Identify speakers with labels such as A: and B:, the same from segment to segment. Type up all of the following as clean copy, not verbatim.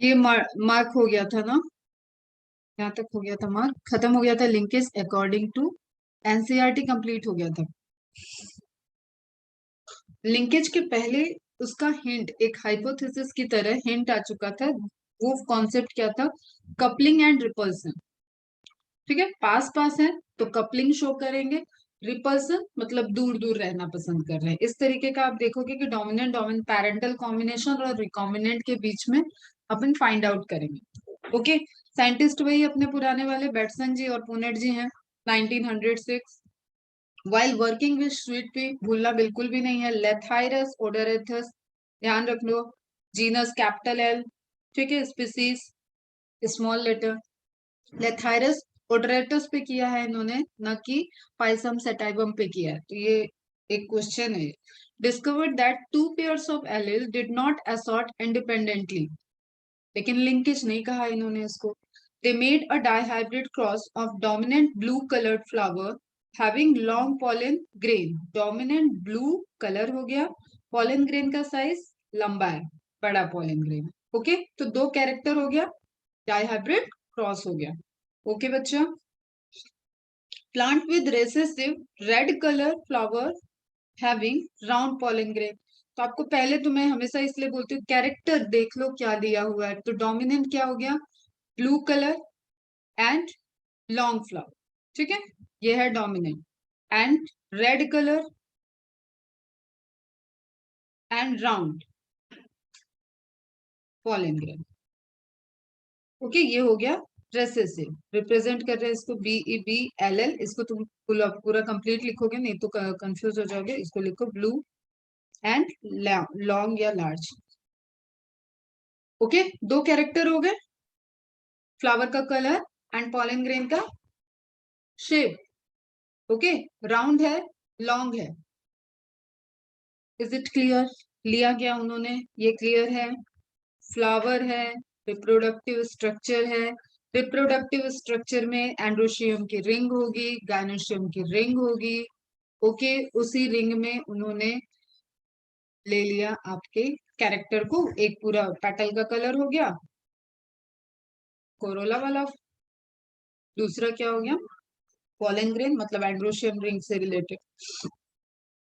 A: ये मार्क हो गया था ना, यहाँ तक हो गया था, मार्क खत्म हो गया था। Linkage according to NCERT complete हो गया था। लिंकेज के पहले उसका हिंट एक हाइपोथेसिस की तरह हिंट आ चुका था। वो कॉन्सेप्ट क्या था? Coupling and repulsion. ठीक है, पास पास है तो कपलिंग शो करेंगे, रिपल्सन मतलब दूर दूर रहना पसंद कर रहे हैं। इस तरीके का आप देखोगे कि डोमिनेंट डोमिनेंट पैरेंटल कॉम्बिनेशन और रिकॉम्बिनेंट के बीच में अपन फाइंड आउट करेंगे। ओके, साइंटिस्ट वही अपने पुराने वाले बैट्सन जी और पुनेट जी हैं, 1906। While working with sweet pea, भूलना बिल्कुल भी नहीं है, लेथाइरस ओडोरेथस, ध्यान रख लो। जीनस कैपिटल एल, ठीक है, स्पीसीज स्मॉल लेटर। लेथाइरस ओडोरेटस पे किया है इन्होंने, न कि पाइसम सेटाइबम पे किया है। तो ये एक क्वेश्चन है। Discovered that two pairs of allele did not assort independently, लेकिन लिंकेज नहीं कहा इन्होंने इसको। They made a dihybrid cross of dominant blue coloured flower having long pollen grain. Dominant blue colour हो गया, पॉलन ग्रेन का size लंबा है, बड़ा पॉलन ग्रेन। ओके, तो दो कैरेक्टर हो गया, डाइहाइब्रिड क्रॉस हो गया। ओके बच्चा, plant with recessive red colour flower having round pollen grain. तो आपको पहले तो मैं हमेशा इसलिए बोलती हूँ कैरेक्टर देख लो क्या दिया हुआ है। तो डोमिनेंट क्या हो गया? Blue colour and long flower, ठीक है, ये है dominant. And red colour and round pollen grain. Okay, ये हो गया रेसेसिव, रिप्रेजेंट कर रहे हैं इसको BEBLL। इसको तुम पूरा कंप्लीट लिखोगे, नहीं तो कंफ्यूज हो जाओगे। इसको लिखो ब्लू एंड लॉन्ग या लार्ज। ओके, दो कैरेक्टर हो गए, फ्लावर का कलर एंड पॉलन ग्रेन का शेप। ओके, राउंड है, लॉन्ग है। Is it clear? लिया गया उन्होंने, ये क्लियर है। फ्लावर है, रिप्रोडक्टिव स्ट्रक्चर है, रिप्रोडक्टिव स्ट्रक्चर में एंड्रोशियम की रिंग होगी, गायनोशियम की रिंग होगी। ओके, उसी रिंग में उन्होंने ले लिया आपके कैरेक्टर को। एक पूरा पेटल का कलर हो गया कोरोला वाला, दूसरा क्या हो गया? पॉलन ग्रेन, मतलब एंड्रोशियम रिंग से related.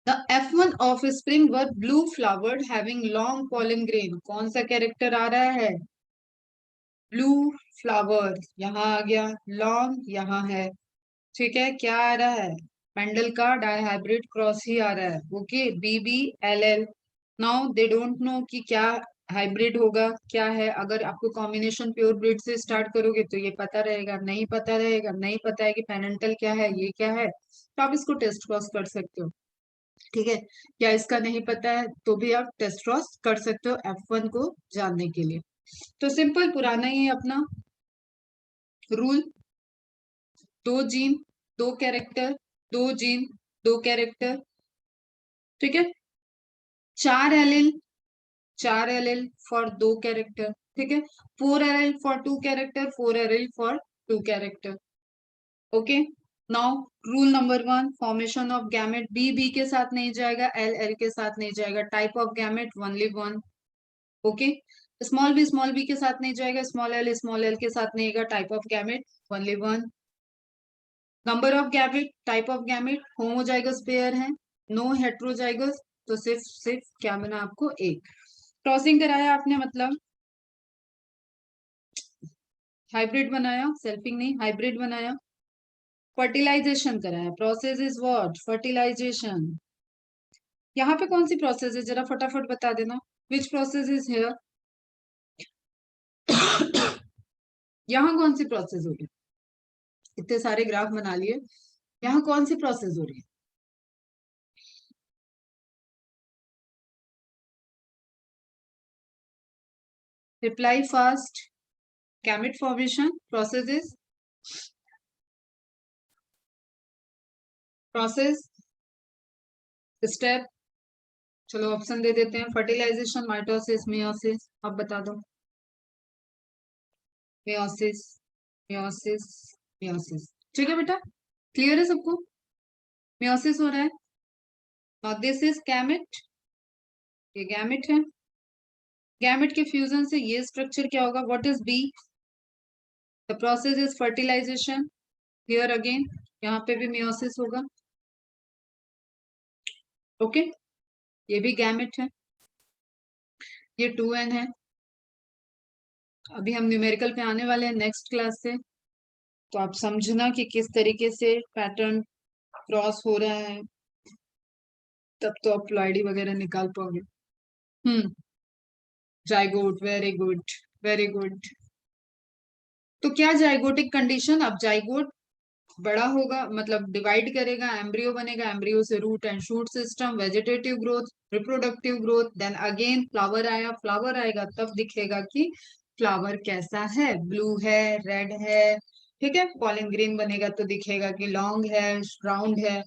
A: The F1 offspring were blue flowered having long pollen grain। कौन सा कैरेक्टर आ रहा है? ब्लू फ्लावर यहाँ आ गया, लॉन्ग यहाँ है। ठीक है, क्या आ रहा है? पेंडल का डाइहाइब्रिड क्रॉस ही आ रहा है। Okay, BBLL। Now they don't know कि क्या हाइब्रिड होगा, क्या है। अगर आपको कॉम्बिनेशन प्योर ब्रीड से स्टार्ट करोगे तो ये पता रहेगा, नहीं पता रहेगा, नहीं पता है कि पेनेंटल क्या है, ये क्या है, तो आप इसको टेस्ट क्रॉस कर सकते हो। ठीक है, क्या इसका नहीं पता है तो भी आप टेस्ट क्रॉस कर सकते हो F1 को जानने के लिए। तो सिंपल पुराना ही है अपना रूल, दो जीन दो कैरेक्टर, दो जीन दो कैरेक्टर। ठीक है, चार एलिल, चार एलिल फॉर दो कैरेक्टर। ठीक है, 4 allele for two character, 4 allele for two character. Okay, now rule number 1, formation of gamete B B के साथ नहीं जाएगा, एल एल के साथ नहीं जाएगा। Type of gamete only one. Okay, small b के साथ नहीं जाएगा, स्मॉल एल के साथ नहीं आएगा। Type of gamete only one. Number of gamete, type of gamete homozygous pair है, नो हेट्रोजाइगस। तो सिर्फ सिर्फ क्या बना आपको? एक। क्रॉसिंग कराया आपने, मतलब हाइब्रिड बनाया, सेल्फिंग नहीं, हाइब्रिड बनाया। फर्टिलाइजेशन कराया, प्रोसेस इज व्हाट? फर्टिलाइजेशन। यहाँ पे कौन सी प्रोसेस है जरा फटाफट बता देना, विच प्रोसेस इज हेयर? यहाँ कौन सी प्रोसेस हो रही है? इतने सारे ग्राफ बना लिए, यहाँ कौन सी प्रोसेस हो रही है? Reply fast, gamete formation, process is process step. चलो ऑप्शन दे देते हैं, फर्टिलाइजेशन, माइटोसिस, मियोसिस। अब बता दो। Meiosis, meiosis, meiosis. ठीक है बेटा, क्लियर है सबको? मियोसिस हो रहा है। दिस इज गैमेट, ये गैमेट है, गैमेट के फ्यूजन से ये स्ट्रक्चर क्या होगा? What is b? The process is fertilisation. Here again यहाँ पे भी मियोसिस होगा। ओके, ये भी गैमेट है, ये 2n है। अभी हम न्यूमेरिकल पे आने वाले हैं नेक्स्ट क्लास से, तो आप समझना कि किस तरीके से पैटर्न क्रॉस हो रहा है, तब तो आप प्लॉइडी वगैरह निकाल पाओगे। Zygote, very good, very good. तो क्या जाइगोटिक कंडीशन? अब जाइगोट बड़ा होगा, मतलब डिवाइड करेगा, एम्ब्रियो बनेगा, एम्ब्रियो से root and shoot system, vegetative growth, reproductive growth, then again flower आया, फ्लावर आएगा तब दिखेगा कि फ्लावर कैसा है, ब्लू है, रेड है, ठीक है। पॉलन ग्रेन बनेगा तो दिखेगा कि लॉन्ग है, राउंड है।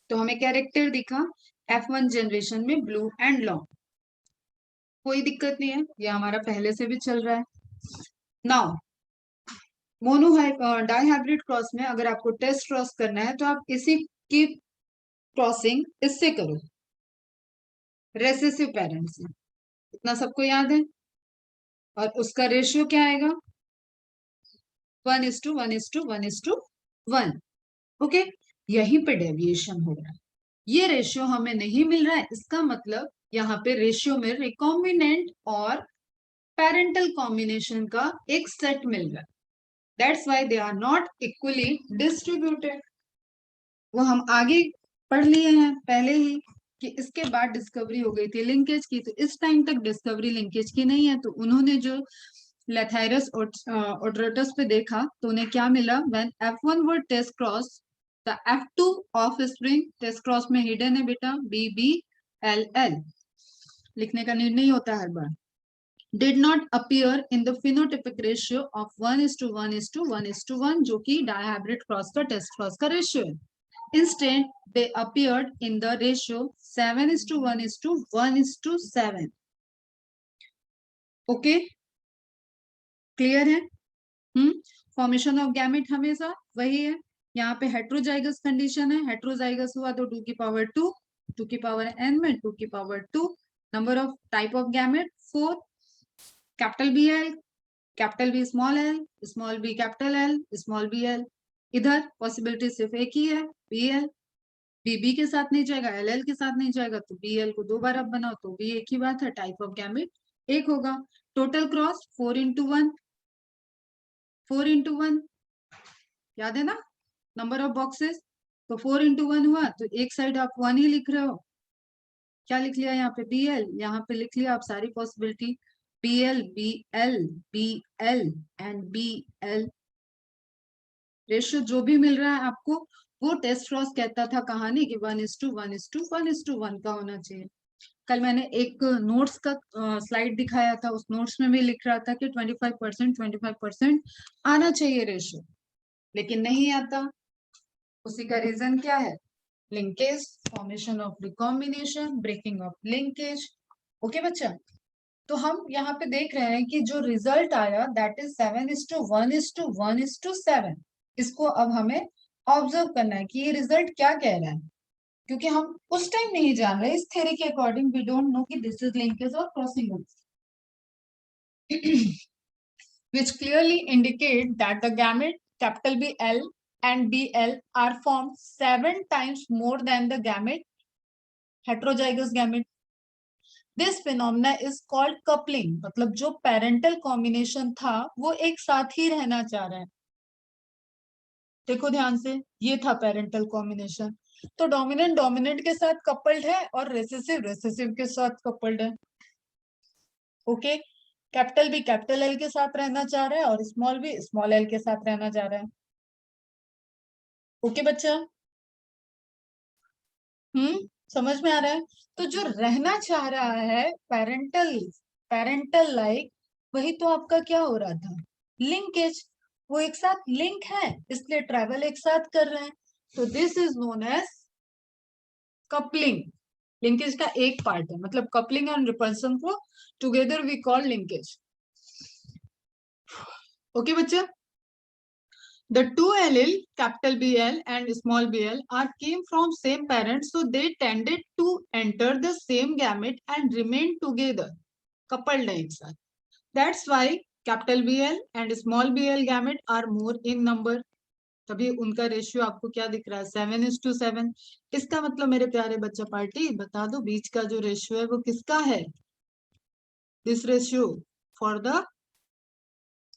A: तो हमें कैरेक्टर दिखा F1 जनरेशन में ब्लू एंड लॉन्ग, कोई दिक्कत नहीं है, ये हमारा पहले से भी चल रहा है। नाउ मोनो डाइहाइब्रिड क्रॉस में अगर आपको टेस्ट क्रॉस करना है तो आप इसी की क्रॉसिंग इससे करो, रेसेसिव पेरेंट से, इतना सबको याद है। और उसका रेशियो क्या आएगा? 1:1:1:1:1। ओके, यहीं पे डेविएशन हो रहा है, ये रेशियो हमें नहीं मिल रहा है, इसका मतलब यहाँ पे रेशियो में रिकॉम्बिनेंट और पेरेंटल कॉम्बिनेशन का एक सेट मिल रहा है। That's why they are not equally distributed. वो हम आगे पढ़ लिए हैं पहले ही कि इसके बाद डिस्कवरी हो गई थी लिंकेज की, तो इस टाइम तक डिस्कवरी लिंकेज की नहीं है। तो उन्होंने जो लेथाइरस ओट्रोटस पे देखा तो उन्हें क्या मिला? When F1 were test cross, the F2 offspring test cross में हिडन है बेटा, BBLL, लिखने का नीड नहीं होता हर बार, did not appear in the phenotypic ratio of 1:1:1:1, जो कि डायहाइब्रिड क्रॉस का टेस्ट क्रॉस का रेशियो है। Instead, they appeared in the ratio 7:1:1:7. Okay, clear है? फॉर्मेशन ऑफ गैमेट हमेशा वही है। यहाँ पे हेट्रोजाइगस कंडीशन है, हेट्रोजाइगस हुआ तो 2 की पावर 2, 2 की पावर n में 2 की power 2, number of type of gamete 4, capital B L, capital B small l, small b capital L, small b l. इधर पॉसिबिलिटी सिर्फ एक ही है, बी एल। बीबी के साथ नहीं जाएगा, एलएल के साथ नहीं जाएगा, तो बीएल को 2 बार आप बनाओ तो भी एक ही बात है, टाइप ऑफ गैमेट एक होगा। टोटल क्रॉस 4:1, 4:1, याद है ना नंबर ऑफ बॉक्सेस? तो 4:1 हुआ तो एक साइड आप 1 ही लिख रहे हो, क्या लिख लिया यहाँ पे? बीएल, यहाँ पे लिख लिया आप सारी possibility, BL, BL, BL and BL. Ratio जो भी मिल रहा है आपको, वो टेस्ट क्रॉस कहता था कहानी कि 1:1:1:1 का होना चाहिए। कल मैंने एक नोट्स का स्लाइड दिखाया था, उस नोट्स में भी लिख रहा था कि 25% आना चाहिए रेशियो, लेकिन नहीं आता। उसी का रीजन क्या है? Linkage, formation of recombination, breaking of linkage. Okay बच्चा, तो हम यहाँ पे देख रहे हैं कि जो रिजल्ट आया दैट इज 7:1:1:7। इसको अब हमें ऑब्जर्व करना है कि ये रिजल्ट क्या कह रहा है, क्योंकि हम उस टाइम नहीं जान रहे, इस थ्योरी के अकॉर्डिंग वी डोंट नो कि दिस इज लिंकेज और crossing which clearly indicate that the gamete capital BL and BL are formed 7 times more than the gamete, heterozygous gamete. This phenomena is called coupling, मतलब जो parental combination था वो एक साथ ही रहना चाह रहा है। देखो ध्यान से, ये था पेरेंटल कॉम्बिनेशन, तो डोमिनेंट डोमिनेंट के साथ कपल्ड है और रेसेसिव रेसेसिव के साथ कपल्ड है। Okay, capital B capital L के साथ रहना चाह रहा है और स्मॉल बी स्मॉल एल के साथ रहना चाह रहा है। ओके बच्चा, समझ में आ रहा है? तो जो रहना चाह रहा है पेरेंटल, पेरेंटल लाइक, वही तो आपका क्या हो रहा था? लिंकेज। वो एक साथ लिंक है इसलिए ट्रैवल एक साथ कर रहे हैं, तो this is known as coupling. Linkage का एक पार्ट है, मतलब कपलिंग एंड रिपल्सन को together we call linkage. Okay बच्चा, the two allele capital BL and small bl are came from same parents, so they tended to enter the same gamete and remain together. Coupled है एक साथ। That's why capital BL and small BL gamete are more in number. तभी उनका ratio आपको क्या दिख रहा है, 7:7। इसका मतलब मेरे प्यारे बच्चा पार्टी बता दो बीच का जो रेशियो है वो किसका है, दिस रेशियो फॉर द,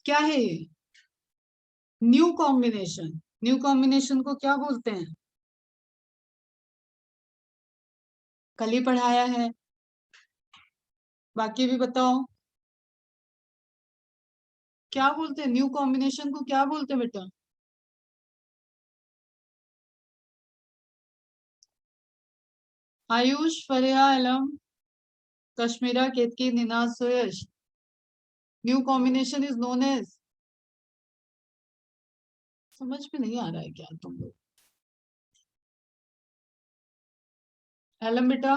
A: क्या है ये, न्यू कॉम्बिनेशन। न्यू कॉम्बिनेशन को क्या बोलते हैं, कल ही पढ़ाया है, बाकी भी बताओ क्या बोलते हैं, न्यू कॉम्बिनेशन को क्या बोलते हैं बेटा। Ayush, Fariya, Alam, Kashmira, Ketaki, Ninaj, Suyash, new combination is known as, समझ में नहीं आ रहा है क्या तुम लोग। अलम बेटा,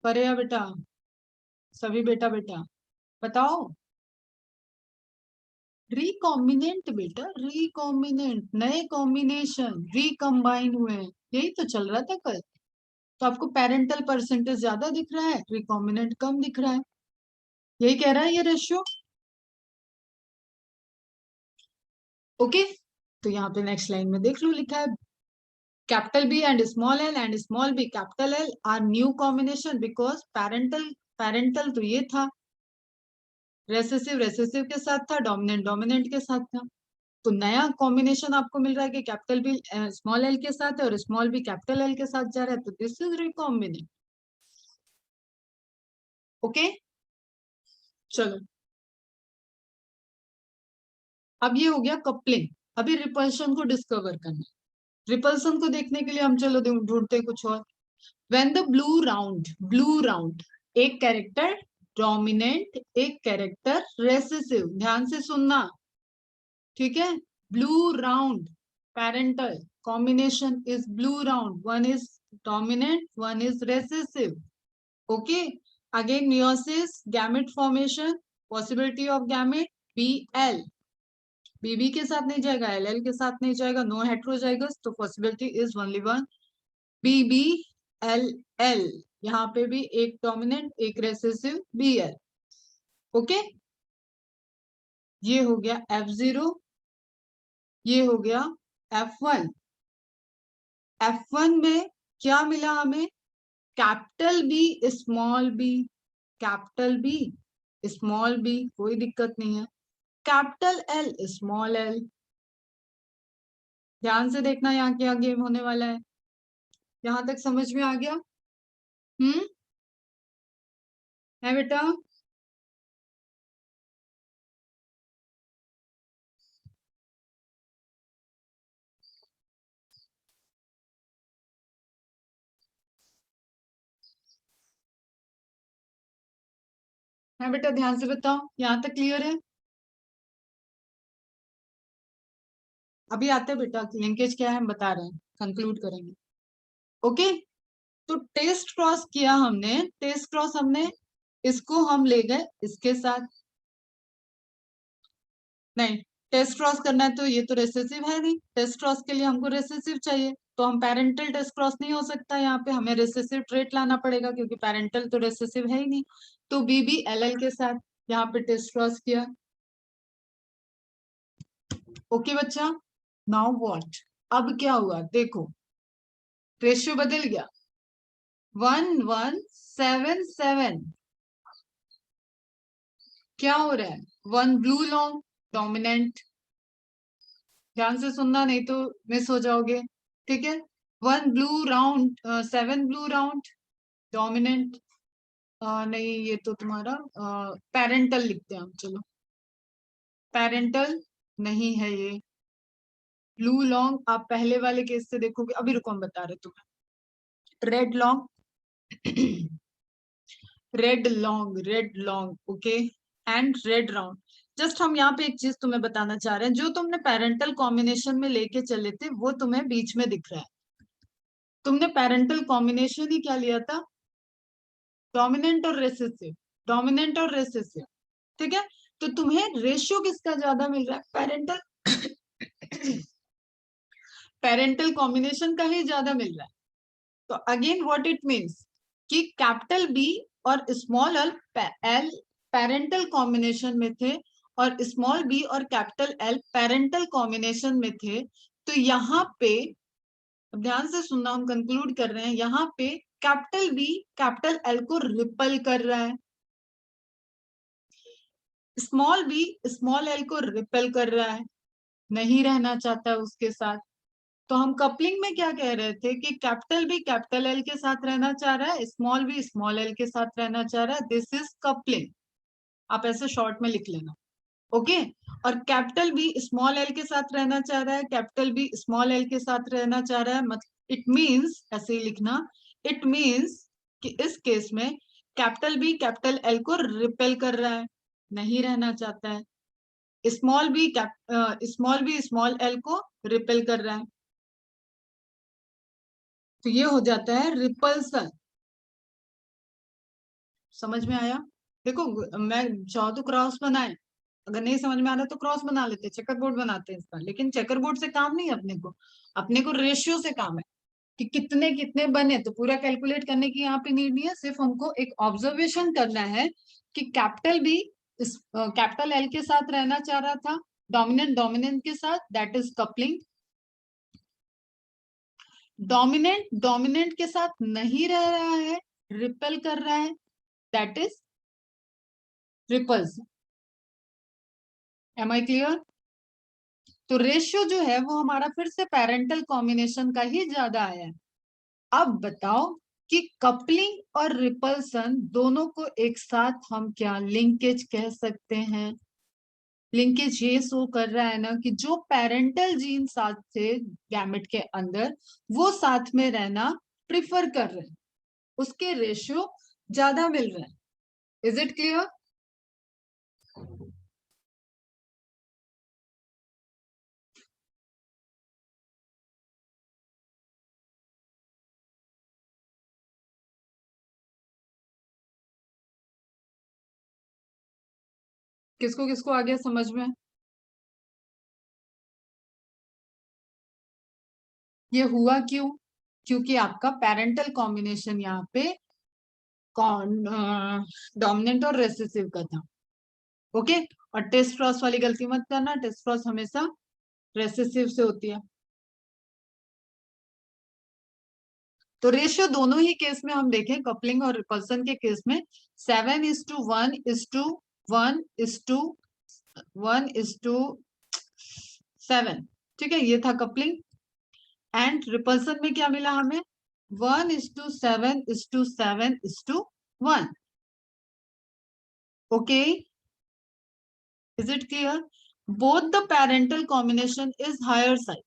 A: फरिया बेटा, सभी बेटा बेटा बताओ। रिकॉम्बिनेंट बेटा, रिकॉम्बिनेंट, नए कॉम्बिनेशन रिकम्बाइन हुए हैं, यही तो चल रहा था कल। तो आपको पेरेंटल परसेंटेज ज्यादा दिख रहा है, रिकॉम्बिनेंट कम दिख रहा है, यही कह रहा है ये रेशियो। ओके, तो यहाँ पे नेक्स्ट लाइन में देख लो लिखा है capital B and small b capital L are new combination because parental, parental तो ये था, रेसेसिव रेसेसिव के साथ था, डोमिनेंट डोमिनेंट के साथ था। तो नया कॉम्बिनेशन आपको मिल रहा है कि कैपिटल B स्मॉल l के साथ है और स्मॉल b कैपिटल L के साथ जा रहा है, तो दिस इज रिकॉम्बिनेंट। ओके, चलो अब ये हो गया कपलिंग। अभी रिपल्शन को डिस्कवर करना है। रिपल्सन को देखने के लिए हम चलो ढूंढते हैं कुछ और। व्हेन द ब्लू राउंड, एक कैरेक्टर डोमिनेंट, एक कैरेक्टर रेसेसिव, ध्यान से सुनना, ठीक है। Blue round parental combination is blue round, one is dominant one is recessive. Okay, again meiosis gamete formation, possibility of gamete BL, BB के साथ नहीं जाएगा, LL के साथ नहीं जाएगा, नो हेट्रोजाइगस, तो possibility is only one, BBLL। यहाँ पे भी एक डोमिनेंट एक रेसेसिव BL। ओके, ये हो गया F0, ये हो गया F1। F1 में क्या मिला हमें, capital B small b, capital B small b, कोई दिक्कत नहीं है, कैपिटल L स्मॉल l। ध्यान से देखना यहाँ क्या गेम होने वाला है, यहां तक समझ में आ गया। है बेटा, है बेटा, ध्यान से बताओ यहाँ तक क्लियर है। अभी आते हैं बेटा, लिंकेज क्या है हम बता रहे हैं, कंक्लूड करेंगे। ओके, तो टेस्ट क्रॉस किया हमने, टेस्ट क्रॉस हमने, इसको हम ले गए इसके साथ, नहीं टेस्ट क्रॉस करना है तो ये तो रेसेसिव है नहीं, टेस्ट क्रॉस के लिए हमको रेसेसिव चाहिए, तो हम पेरेंटल टेस्ट क्रॉस नहीं हो सकता, यहाँ पे हमें रेसेसिव ट्रेट लाना पड़ेगा क्योंकि पेरेंटल तो रेसेसिव है ही नहीं। तो BBLL के साथ यहाँ पे टेस्ट क्रॉस किया। ओके बच्चा, नाउ व्हाट, अब क्या हुआ देखो, रेशियो बदल गया, 1177। क्या हो रहा है, वन ब्लू लॉन्ग डोमिनेंट, ध्यान से सुनना नहीं तो मिस हो जाओगे, ठीक है। One blue round, 7 blue round dominant, नहीं ये तो तुम्हारा पेरेंटल लिखते हैं हम, चलो पेरेंटल नहीं है ये। ब्लू लॉन्ग आप पहले वाले केस से देखोगे, अभी रुको हम बता रहे तुम्हें, red long red long okay, and red round. Just हम यहाँ पे एक चीज तुम्हें बताना चाह रहे हैं, जो तुमने पेरेंटल कॉम्बिनेशन में लेके चले थे वो तुम्हें बीच में दिख रहा है। तुमने पेरेंटल कॉम्बिनेशन ही क्या लिया था, डोमिनेंट और रेसेसिव, डोमिनेंट और रेसेसिव, ठीक है। तो तुम्हें रेशियो किसका ज्यादा मिल रहा है, पेरेंटल पेरेंटल कॉम्बिनेशन का ही ज्यादा मिल रहा है। तो अगेन व्हाट इट मीन्स कि कैपिटल B और स्मॉल एल पेरेंटल कॉम्बिनेशन में थे और स्मॉल बी और कैपिटल एल पेरेंटल कॉम्बिनेशन में थे, तो यहाँ पे अब ध्यान से सुनना, हम कंक्लूड कर रहे हैं, यहाँ पे कैपिटल बी कैपिटल एल को रिपल कर रहा है, स्मॉल बी स्मॉल एल को रिपेल कर रहा है, नहीं रहना चाहता है उसके साथ। तो हम कपलिंग में क्या कह रहे थे कि कैपिटल बी कैपिटल एल के साथ रहना चाह रहा है, स्मॉल बी स्मॉल एल के साथ रहना चाह रहा है, दिस इज कपलिंग। आप ऐसे शॉर्ट में लिख लेना, ओके। और कैपिटल बी स्मॉल एल के साथ रहना चाह रहा है, कैपिटल बी स्मॉल एल के साथ रहना चाह रहा है, मतलब इट मीन्स, ऐसे ही लिखना, इट मीन्स कि इस केस में कैपिटल बी कैपिटल एल को रिपेल कर रहा है, नहीं रहना चाहता है, स्मॉल बी स्मॉल एल को रिपेल कर रहा है, तो ये हो जाता है रिपल्सन। समझ में आया? देखो मैं चाहो तो क्रॉस बनाए, अगर नहीं समझ में आ रहा तो क्रॉस बना लेते, चेकर बोर्ड बनाते हैं इसका, लेकिन चेकर बोर्ड से काम नहीं है अपने को रेशियो से काम है कि कितने कितने बने, तो पूरा कैलकुलेट करने की यहाँ पे नीड नहीं है, सिर्फ हमको एक ऑब्जर्वेशन करना है कि कैपिटल बी कैपिटल एल के साथ रहना चाह रहा था, डोमिनेंट डोमिनेंट के साथ, that is coupling. Dominant dominant के साथ नहीं रह रहा है, रिपेल कर रहा है, that is repulse. Am I clear? तो रेशियो जो है वो हमारा फिर से पेरेंटल कॉम्बिनेशन का ही ज्यादा आया है। अब बताओ कि कपलिंग और रिपल्सन दोनों को एक साथ हम क्या लिंकेज कह सकते हैं? लिंकेज ये शो कर रहा है ना कि जो पेरेंटल जीन साथ थे गैमेट के अंदर, वो साथ में रहना प्रिफर कर रहे हैं, उसके रेशियो ज्यादा मिल रहे हैं। Is it clear? किसको किसको आ गया समझ में? ये हुआ क्यों? क्योंकि आपका पेरेंटल कॉम्बिनेशन यहाँ पे कौन डोमिनेंट और रेसेसिव का था, ओके। और टेस्ट क्रॉस वाली गलती मत करना, टेस्ट क्रॉस हमेशा रेसेसिव से होती है। तो रेशियो दोनों ही केस में हम देखें, कपलिंग और रिपल्सन के केस में 7:1:1:1:7, ठीक है, ये था कपलिंग। एंड रिपल्सन में क्या मिला हमें? 1:7:7:1, okay. Is it clear? Both the parental combination is higher side.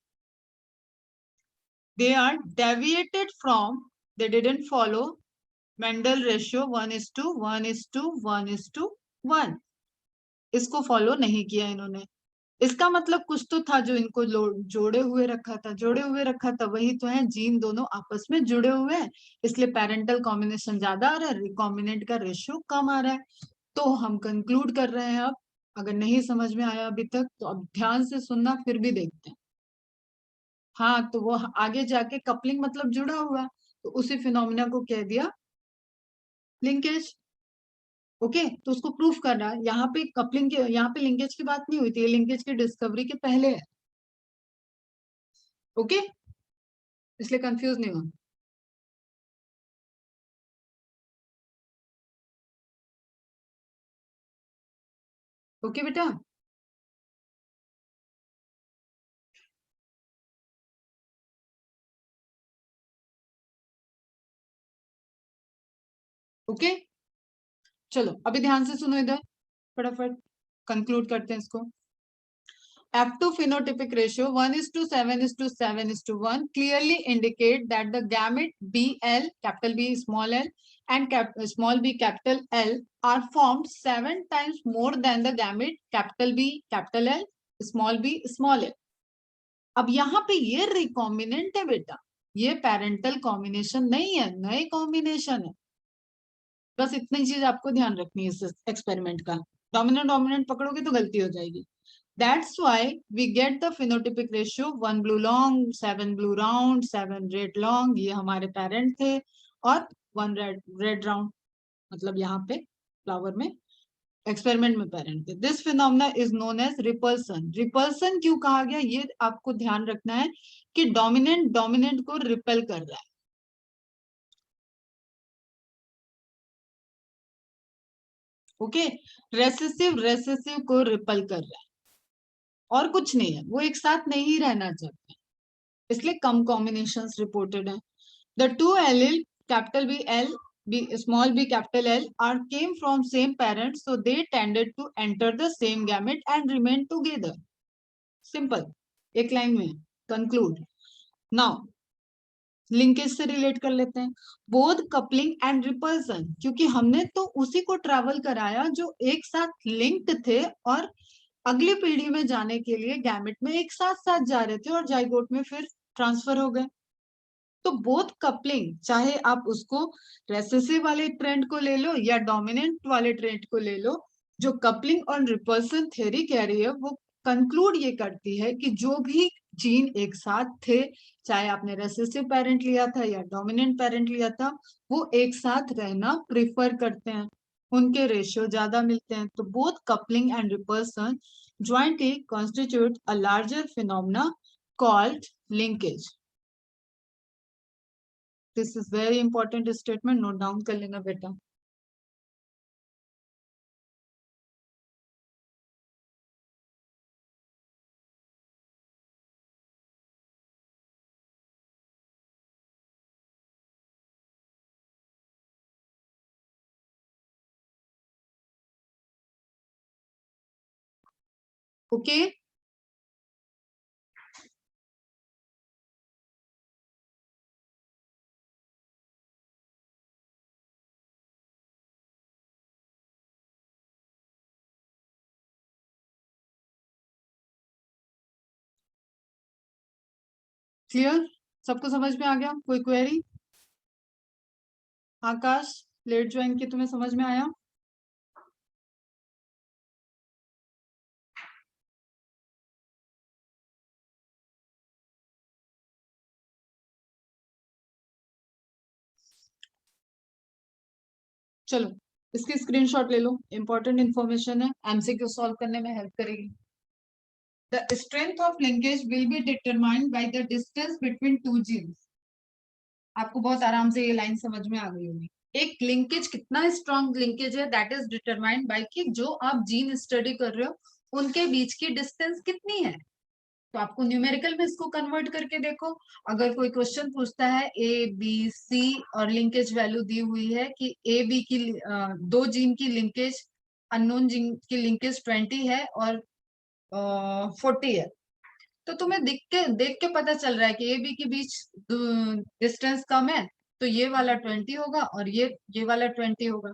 A: They are deviated from, they didn't follow Mendel ratio 1:1:1:1:1. इसको फॉलो नहीं किया इन्होंने। इसका मतलब कुछ तो था जो इनको जोड़े हुए रखा था, जोड़े हुए रखा था, वही तो है, जीन दोनों आपस में जुड़े हुए हैं, इसलिए पेरेंटल कॉम्बिनेशन ज्यादा आ रहा है, रिकॉम्बिनेंट का रेशियो कम आ रहा है। तो हम कंक्लूड कर रहे हैं अब, अगर नहीं समझ में आया अभी तक तो अब ध्यान से सुनना, फिर भी देखते हैं। हाँ, तो वो आगे जाके कपलिंग मतलब जुड़ा हुआ, तो उसी फिनोमिना को कह दिया लिंकेज, ओके। तो उसको प्रूफ करना, यहाँ पे कपलिंग के, यहाँ पे लिंकेज की बात नहीं हुई थी, लिंकेज की डिस्कवरी के पहले है, ओके, इसलिए कंफ्यूज नहीं हो। ओके बेटा, ओके। चलो अभी ध्यान से सुनो इधर, फटाफट कंक्लूड करते हैं इसको। F2 phenotypic ratio 1:7:7:1 clearly indicate that the gamete BL, capital B small l, and small b capital L are formed 7 times more than the gamete capital B capital L small b small l. अब यहाँ पे ये recombinant है बेटा, ये parental combination नहीं है, नए कॉम्बिनेशन है। बस इतनी चीज आपको ध्यान रखनी है इस एक्सपेरिमेंट का, डोमिनेंट डोमिनेंट पकड़ोगे तो गलती हो जाएगी। That's why we get the phenotypic ratio 1 blue long, 7 blue round, 7 red long, ये हमारे पेरेंट थे, और 1 red round, मतलब यहाँ पे फ्लावर में एक्सपेरिमेंट में पेरेंट थे। This phenomena is known as repulsion. Repulsion क्यों कहा गया ये आपको ध्यान रखना है कि डोमिनेंट डोमिनेंट को रिपेल कर रहा है। ओके, रेसेसिव रेसेसिव को रिपेल कर रहा है और कुछ नहीं है, वो एक साथ नहीं रहना चाहते, इसलिए कम कॉम्बिनेशंस रिपोर्टेड है। The two allele capital B L B small b capital L are came from same parents, so they tended to enter the same gamete and remain together. Simple, एक लाइन में conclude. Now linkage से relate कर लेते हैं, both coupling and repulsion, क्योंकि हमने तो उसी को ट्रैवल कराया जो एक साथ लिंक्ड थे और अगली पीढ़ी में जाने के लिए गैमेट में एक साथ साथ जा रहे थे और जाइगोट में फिर ट्रांसफर हो गए। तो बोथ कपलिंग, चाहे आप उसको रेसेसिव वाले ट्रेंड को ले लो या डोमिनेंट वाले ट्रेंड को ले लो, जो कपलिंग और रिपल्सन थ्योरी कह रही है वो कंक्लूड ये करती है कि जो भी जीन एक साथ थे, चाहे आपने रेसेसिव पेरेंट लिया था या डोमिनेंट पेरेंट लिया था, वो एक साथ रहना प्रिफर करते हैं, उनके रेशियो ज्यादा मिलते हैं। तो both coupling and repulsion jointly constitute a larger phenomena called linkage. This is very important statement, note down कर लेना बेटा। ओके, क्लियर, सबको समझ में आ गया? कोई क्वेरी? आकाश, लेट ज्वाइन की तुम्हें समझ में आया? चलो इसकी स्क्रीनशॉट ले लो, इंपॉर्टेंट इंफॉर्मेशन है, एमसीक्यू सॉल्व करने में हेल्प करेगी। The strength of linkage will be determined by the distance between two genes. आपको बहुत आराम से ये लाइन समझ में आ गई होगी। एक लिंकेज कितना स्ट्रॉन्ग लिंकेज है दैट इज डिटरमाइंड बाय कि जो आप जीन स्टडी कर रहे हो उनके बीच की डिस्टेंस कितनी है। तो आपको न्यूमेरिकल में इसको कन्वर्ट करके देखो, अगर कोई क्वेश्चन पूछता है ए बी सी और लिंकेज वैल्यू दी हुई है कि ए बी की दो जीन की लिंकेज, अननोन जीन की लिंकेज 20 है और 40 है, तो तुम्हें देख के पता चल रहा है कि ए बी के बीच डिस्टेंस कम है, तो ये वाला 20 होगा और ये वाला 20 होगा,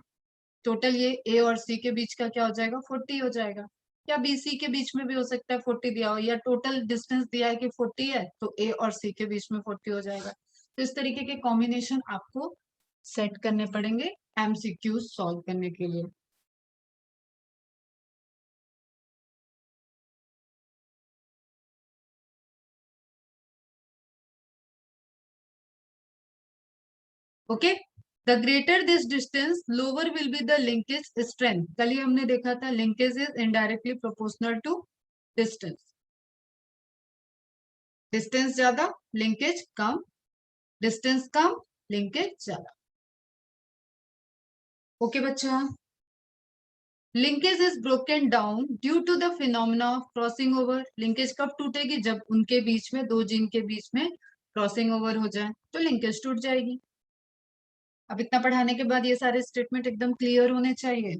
A: टोटल ये ए और सी के बीच का क्या हो जाएगा, 40 हो जाएगा। या बी सी के बीच में भी हो सकता है 40 दिया हो, या टोटल डिस्टेंस दिया है कि 40 है तो ए और सी के बीच में 40 हो जाएगा। तो इस तरीके के कॉम्बिनेशन आपको सेट करने पड़ेंगे एमसीक्यू सॉल्व करने के लिए। Okay, the greater this distance lower will be the linkage strength. कल ही हमने देखा था linkage is indirectly proportional to distance, distance ज्यादा लिंकेज कम, डिस्टेंस कम लिंकेज ज्यादा। ओके बच्चा, linkage is broken down due to the phenomena of crossing over. Linkage कब टूटेगी, जब उनके बीच में दो जीन के बीच में क्रॉसिंग ओवर हो जाए तो लिंकेज टूट जाएगी। अब इतना पढ़ाने के बाद ये सारे स्टेटमेंट एकदम क्लियर होने चाहिए।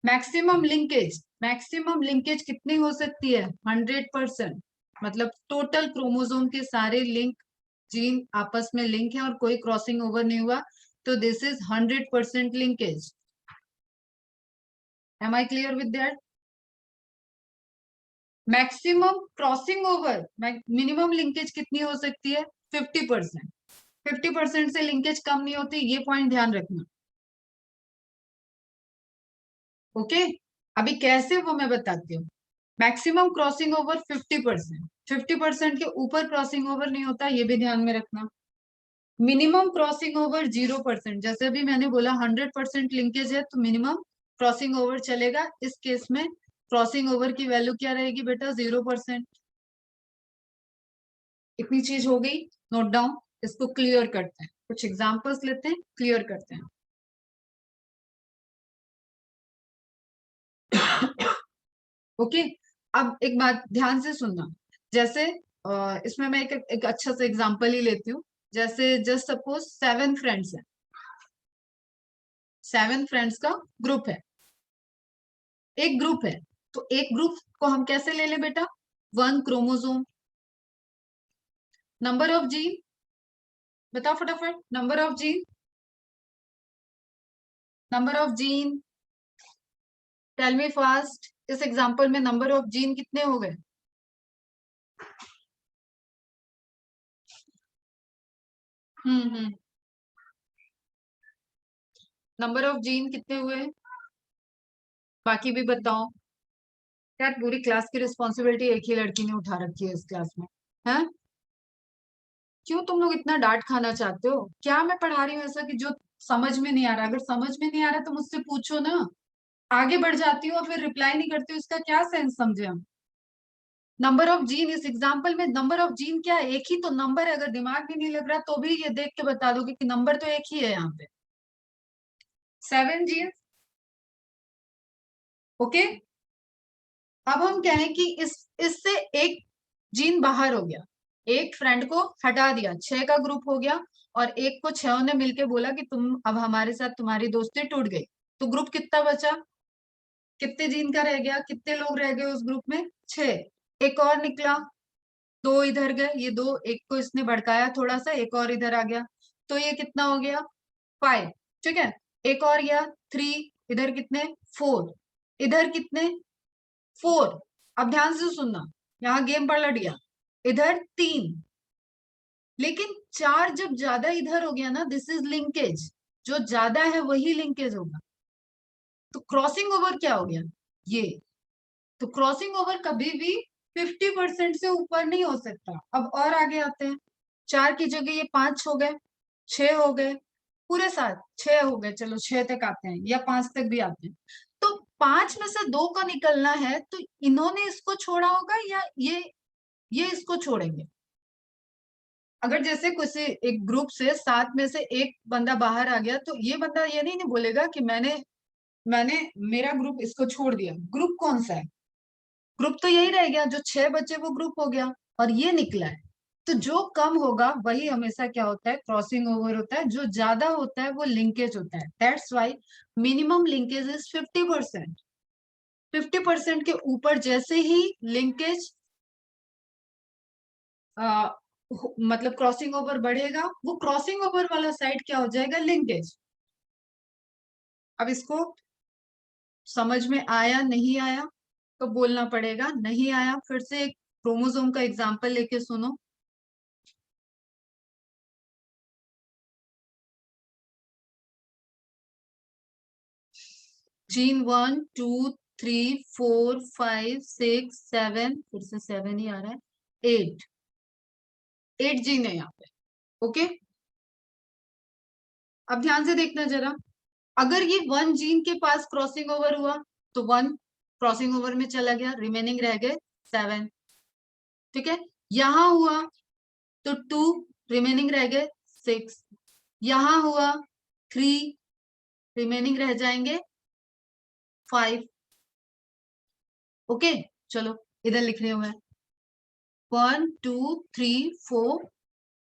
A: मैक्सिमम लिंकेज कितनी हो सकती है, 100%। मतलब टोटल क्रोमोसोम के सारे लिंक जीन आपस में लिंक है और कोई क्रॉसिंग ओवर नहीं हुआ, तो this is 100% linkage. Am I clear with that? Maximum crossing over, minimum linkage कितनी हो सकती है, 50%। 50% से लिंकेज कम नहीं होती, ये पॉइंट ध्यान रखना। ओके, अभी कैसे वो मैं बताती हूँ। मैक्सिमम क्रॉसिंग ओवर 50%, 50% के ऊपर क्रॉसिंग ओवर नहीं होता, ये भी ध्यान में रखना। मिनिमम क्रॉसिंग ओवर 0%, जैसे अभी मैंने बोला 100% लिंकेज है तो मिनिमम क्रॉसिंग ओवर चलेगा। इस केस में क्रॉसिंग ओवर की वैल्यू क्या रहेगी बेटा? 0%। इतनी चीज हो गई, नोट डाउन। इसको क्लियर करते हैं, कुछ एग्जांपल्स लेते हैं, क्लियर करते हैं। ओके, अब एक बात ध्यान से सुनना। जैसे इसमें मैं एक अच्छा सा एग्जांपल ही लेती हूँ। जैसे जस्ट सपोज 7 फ्रेंड्स है, 7 फ्रेंड्स का ग्रुप है, एक ग्रुप है। तो एक ग्रुप को हम कैसे ले ले बेटा? 1 क्रोमोसोम। नंबर ऑफ जीन बताओ फटाफट, number of gene, number of gene, tell me fast. इस एग्जांपल में नंबर ऑफ जीन कितने हो गए? हम्म। नंबर ऑफ जीन कितने हुए? बाकी भी बताओ। यार पूरी क्लास की रिस्पॉन्सिबिलिटी एक ही लड़की ने उठा रखी है इस क्लास में, है? क्यों तुम लोग इतना डांट खाना चाहते हो? क्या मैं पढ़ा रही हूँ ऐसा कि जो समझ में नहीं आ रहा? अगर समझ में नहीं आ रहा तो मुझसे पूछो ना। आगे बढ़ जाती हो और फिर रिप्लाई नहीं करती हो, इसका क्या सेंस समझे हम? नंबर ऑफ जीन, इस एग्जाम्पल में नंबर ऑफ जीन क्या है? एक ही तो नंबर है। अगर दिमाग भी नहीं लग रहा तो भी ये देख के बता दोगे कि नंबर तो एक ही है यहाँ पे, 7 जीन। ओके, अब हम कहें कि इससे एक जीन बाहर हो गया, एक फ्रेंड को हटा दिया, 6 का ग्रुप हो गया। और एक को 6 ने मिलके बोला कि तुम अब हमारे साथ, तुम्हारी दोस्ती टूट गई। तो ग्रुप कितना बचा? कितने जीन का रह गया? कितने लोग रह गए उस ग्रुप में? 6। एक और निकला, 2 इधर गए, ये 2, एक को इसने भड़काया थोड़ा सा, एक और इधर आ गया। तो ये कितना हो गया? 5। ठीक है, एक और गया, 3। इधर कितने? 4। इधर कितने? 4। अब ध्यान से सुनना, यहाँ गेम पलट गया। इधर 3, लेकिन 4 जब ज्यादा इधर हो गया ना, दिस इज लिंकेज। जो ज्यादा है वही लिंकेज होगा। तो क्रॉसिंग ओवर क्या हो गया? ये। तो क्रॉसिंग ओवर कभी भी 50% से ऊपर नहीं हो सकता। अब और आगे आते हैं। 4 की जगह ये 5 हो गए, 6 हो गए, पूरे साथ 6 हो गए। चलो 6 तक आते हैं या 5 तक भी आते हैं। तो 5 में से 2 का निकलना है, तो इन्होंने इसको छोड़ा होगा या ये इसको छोड़ेंगे? अगर जैसे किसी एक ग्रुप से 7 में से एक बंदा बाहर आ गया, तो ये बंदा ये नहीं बोलेगा कि मैंने मैंने मेरा ग्रुप इसको छोड़ दिया। ग्रुप कौन सा है? ग्रुप तो यही रह गया, जो 6 बच्चे वो ग्रुप हो गया, और ये निकला है। तो जो कम होगा वही हमेशा क्या होता है? क्रॉसिंग ओवर होता है। जो ज्यादा होता है वो लिंकेज होता है। That's why minimum linkage is 50%। 50% के ऊपर जैसे ही लिंकेज मतलब क्रॉसिंग ओवर बढ़ेगा, वो क्रॉसिंग ओवर वाला साइड क्या हो जाएगा? लिंकेज। अब इसको समझ में आया नहीं आया तो बोलना पड़ेगा। नहीं आया, फिर से एक क्रोमोसोम का एग्जांपल लेके सुनो। जीन 1 2 3 4 5 6 7, फिर से 7 ही आ रहा है, 8। 8 जीन है यहाँ पे। ओके, अब ध्यान से देखना जरा। अगर ये 1 जीन के पास क्रॉसिंग ओवर हुआ तो 1 क्रॉसिंग ओवर में चला गया, रिमेनिंग रह गए 7। ठीक है, यहां हुआ तो 2, रिमेनिंग रह गए 6। यहां हुआ 3, रिमेनिंग रह जाएंगे 5। ओके, चलो इधर लिख रही हूं मैं, 1 2 3 4।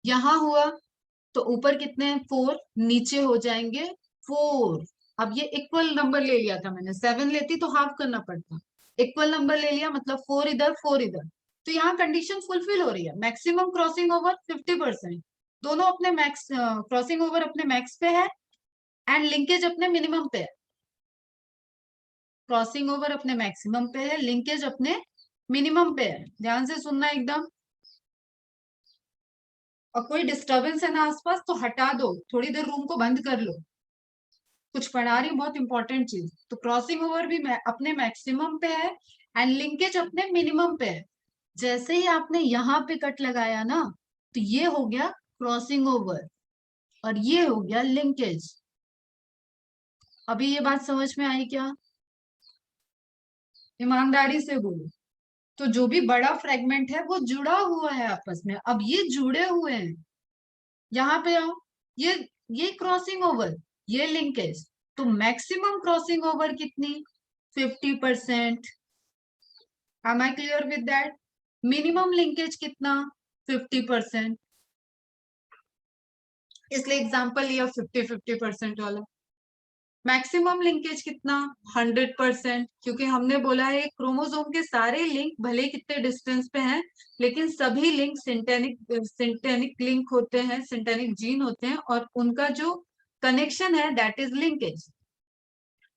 A: यहां हुआ तो ऊपर कितने हैं? 4, नीचे हो जाएंगे 4। अब ये इक्वल नंबर ले लिया था मैंने, 7 लेती तो हाफ करना पड़ता। इक्वल नंबर ले लिया, मतलब 4 इधर 4 इधर। तो यहाँ कंडीशन फुलफिल हो रही है। Maximum crossing over 50%। दोनों अपने मैक्स क्रॉसिंग ओवर अपने मैक्स पे है, एंड लिंकेज अपने मिनिमम पे है। क्रॉसिंग ओवर अपने मैक्सिमम पे है, लिंकेज अपने मिनिमम पे है। ध्यान से सुनना एकदम। और कोई डिस्टरबेंस है ना आसपास तो हटा दो, थोड़ी देर रूम को बंद कर लो। कुछ पढ़ा रही हूँ, बहुत इंपॉर्टेंट चीज। तो क्रॉसिंग ओवर भी अपने मैक्सिमम पे है, एंड लिंकेज अपने मिनिमम पे है। जैसे ही आपने यहाँ पे कट लगाया ना, तो ये हो गया क्रॉसिंग ओवर। और ये हो गया लिंकेज। अभी ये बात समझ में आई क्या? ईमानदारी से बोलो। तो जो भी बड़ा फ्रेगमेंट है वो जुड़ा हुआ है आपस में। अब ये जुड़े हुए हैं, यहाँ पे आओ, ये ये क्रॉसिंग ओवर, ये लिंकेज। तो मैक्सिमम क्रॉसिंग ओवर कितनी? 50%। Am I clear with that? Minimum linkage कितना? 50%। इसलिए एग्जांपल लिया 50-50% वाला। मैक्सिमम लिंकेज कितना? 100%, क्योंकि हमने बोला है क्रोमोसोम के सारे लिंक भले कितने डिस्टेंस पे हैं, लेकिन सभी लिंक सिंटेनिक लिंक होते हैं, सिंटेनिक जीन होते हैं, और उनका जो कनेक्शन है दैट इज लिंकेज।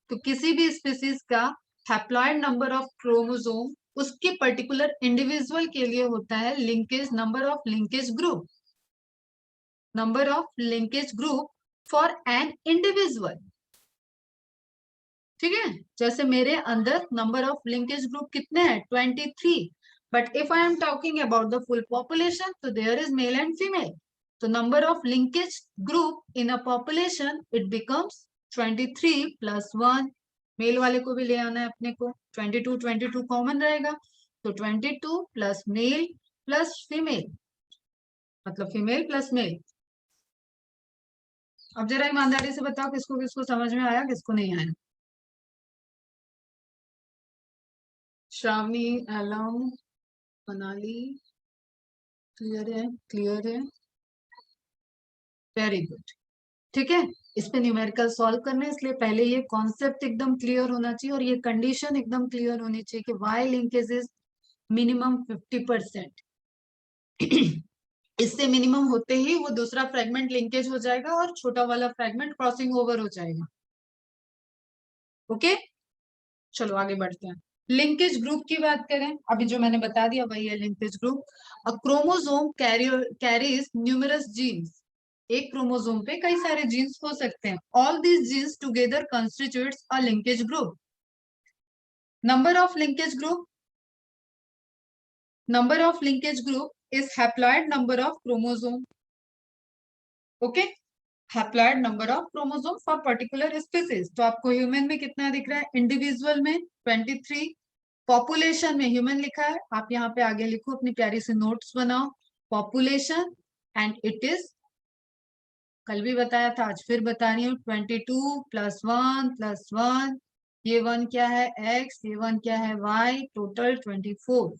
A: तो किसी भी स्पीसीज का हैप्लॉइड नंबर ऑफ क्रोमोसोम उसके पर्टिकुलर इंडिविजुअल के लिए होता है linkage, number of linkage group, number of linkage group for an individual. ठीक है, जैसे मेरे अंदर नंबर ऑफ लिंकेज ग्रुप कितने हैं? 23। But if I am talking about the full population, तो there is male and female. तो number of linkage group in a population it becomes 23+1। Male वाले को भी ले आना है अपने को, 22 कॉमन रहेगा, तो 22 प्लस मेल प्लस फीमेल, मतलब फीमेल प्लस मेल। अब जरा ईमानदारी से बताओ किसको किसको समझ में आया, किसको नहीं आया? श्रावणी, एलम, मनाली, क्लियर है? क्लियर है, वेरी गुड। ठीक है, इस पे न्यूमेरिकल सॉल्व करना है, इसलिए पहले ये कॉन्सेप्ट एकदम क्लियर होना चाहिए और ये कंडीशन एकदम क्लियर होनी चाहिए कि वाई लिंकेज इज मिनिमम 50%। इससे मिनिमम होते ही वो दूसरा फ्रेगमेंट लिंकेज हो जाएगा और छोटा वाला फ्रेगमेंट क्रॉसिंग ओवर हो जाएगा। ओके, चलो आगे बढ़ते हैं। लिंकेज ग्रुप की बात करें, अभी जो मैंने बता दिया वही है linkage group. A chromosome carries numerous genes. एक क्रोमोसोम पे कई सारे जीन्स हो सकते हैं। All these genes together constitutes a linkage group. Number of linkage group, number of linkage group is haploid number of chromosome. Okay, haploid number of chromosome for particular species. तो आपको human में कितना दिख रहा है? इंडिविजुअल में 23, population में human लिखा है, आप यहाँ पे आगे लिखो, अपनी प्यारी से नोट्स बनाओ। पॉपुलेशन एंड इट इज, कल भी बताया था आज फिर बता रही हूँ, 22+1+1। ये 1 क्या है? x, ये 1 क्या है? y, total 24।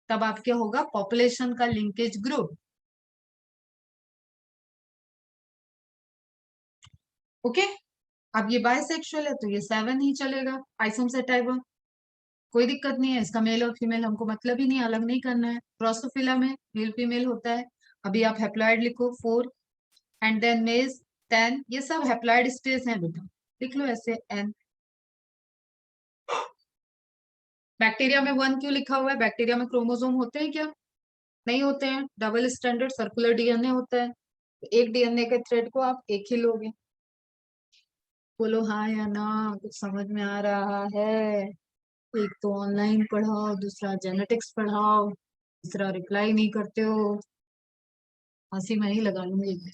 A: तब आपके होगा पॉपुलेशन का लिंकेज ग्रुप। ओके, अब ये बाइसेक्सुअल है तो ये 7 ही चलेगा, आइसोम सेटाइवा, कोई दिक्कत नहीं है। इसका मेल और फीमेल हमको मतलब ही नहीं, अलग नहीं करना है। ड्रोसोफिला में मेल फीमेल होता है। अभी आप हैप्लॉइड लिखो 4 एंड देन मेज 10। ये सब हैप्लॉइड स्टेज हैं बेटा, लिख लो ऐसे n। बैक्टीरिया में 1 क्यों लिखा हुआ है? बैक्टीरिया में क्रोमोसोम होते हैं क्या? नहीं होते हैं, डबल स्टैंडर्ड सर्कुलर डीएनए होता है। तो एक डीएनए के थ्रेड को आप एक ही लोगे। बोलो हाँ या ना, कुछ समझ में आ रहा है? एक तो ऑनलाइन पढ़ाओ, दूसरा जेनेटिक्स पढ़ाओ, तीसरा रिप्लाई नहीं करते हो। हंसी मैं ही लगा लूंगी।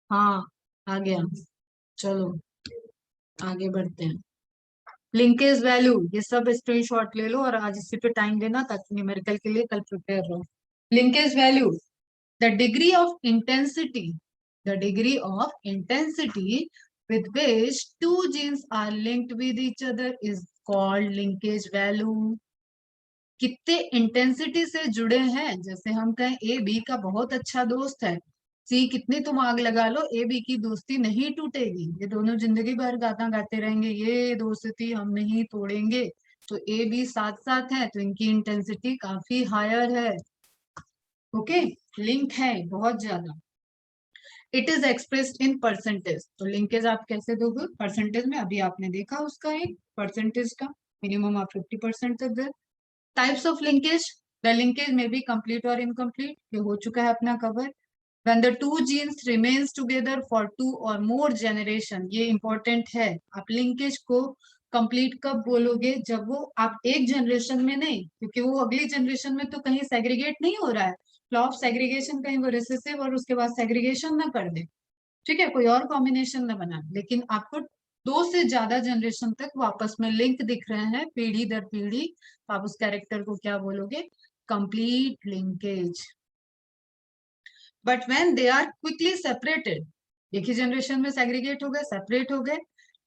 A: हाँ, आ गया, चलो आगे बढ़ते हैं। लिंकेज वैल्यू, ये सब स्क्रीनशॉट ले लो और आज इसी पे टाइम देना ताकि न्यूमेरिकल के लिए कल प्रिपेयर रहो। Linkage value, the degree of intensity, the degree of intensity with which two genes are linked with each other is called linkage value। कितने इंटेंसिटी से जुड़े हैं, जैसे हम कहें ए बी का बहुत अच्छा दोस्त है, सी कितनी तुम आग लगा लो ए बी की दोस्ती नहीं टूटेगी, ये दोनों जिंदगी भर गाता गाते रहेंगे, ये दोस्ती हम नहीं तोड़ेंगे। तो ए बी साथ साथ है तो इनकी इंटेंसिटी काफी हायर है। ओके, लिंक है बहुत ज्यादा। It is expressed in percentage, तो लिंकेज आप कैसे दोगे? परसेंटेज में, अभी आपने देखा उसका एक परसेंटेज का, मिनिमम आप 50% तक दे। Types of linkage, the linkage में बी कंप्लीट और इनकम्प्लीट, ये हो चुका है अपना cover. When the two genes remains together for 2 और मोर जनरेशन, ये इंपॉर्टेंट है। आप लिंकेज को कंप्लीट कब बोलोगे? जब वो आप एक जनरेशन में नहीं, क्योंकि वो अगली जनरेशन में तो कहीं सेग्रीगेट नहीं हो रहा है, लॉ ऑफ सेग्रीगेशन कहीं वो रिसेसिव और उसके बाद सेग्रीगेशन ना कर दे, ठीक है, कोई और कॉम्बिनेशन ना बना, लेकिन आपको दो से ज्यादा जनरेशन तक वापस में लिंक दिख रहे हैं पीढ़ी दर पीढ़ी, तो आप उस कैरेक्टर को क्या बोलोगे? Complete linkage. But when they are quickly separated, एक ही जनरेशन में सेग्रीगेट हो गए, सेपरेट हो गए,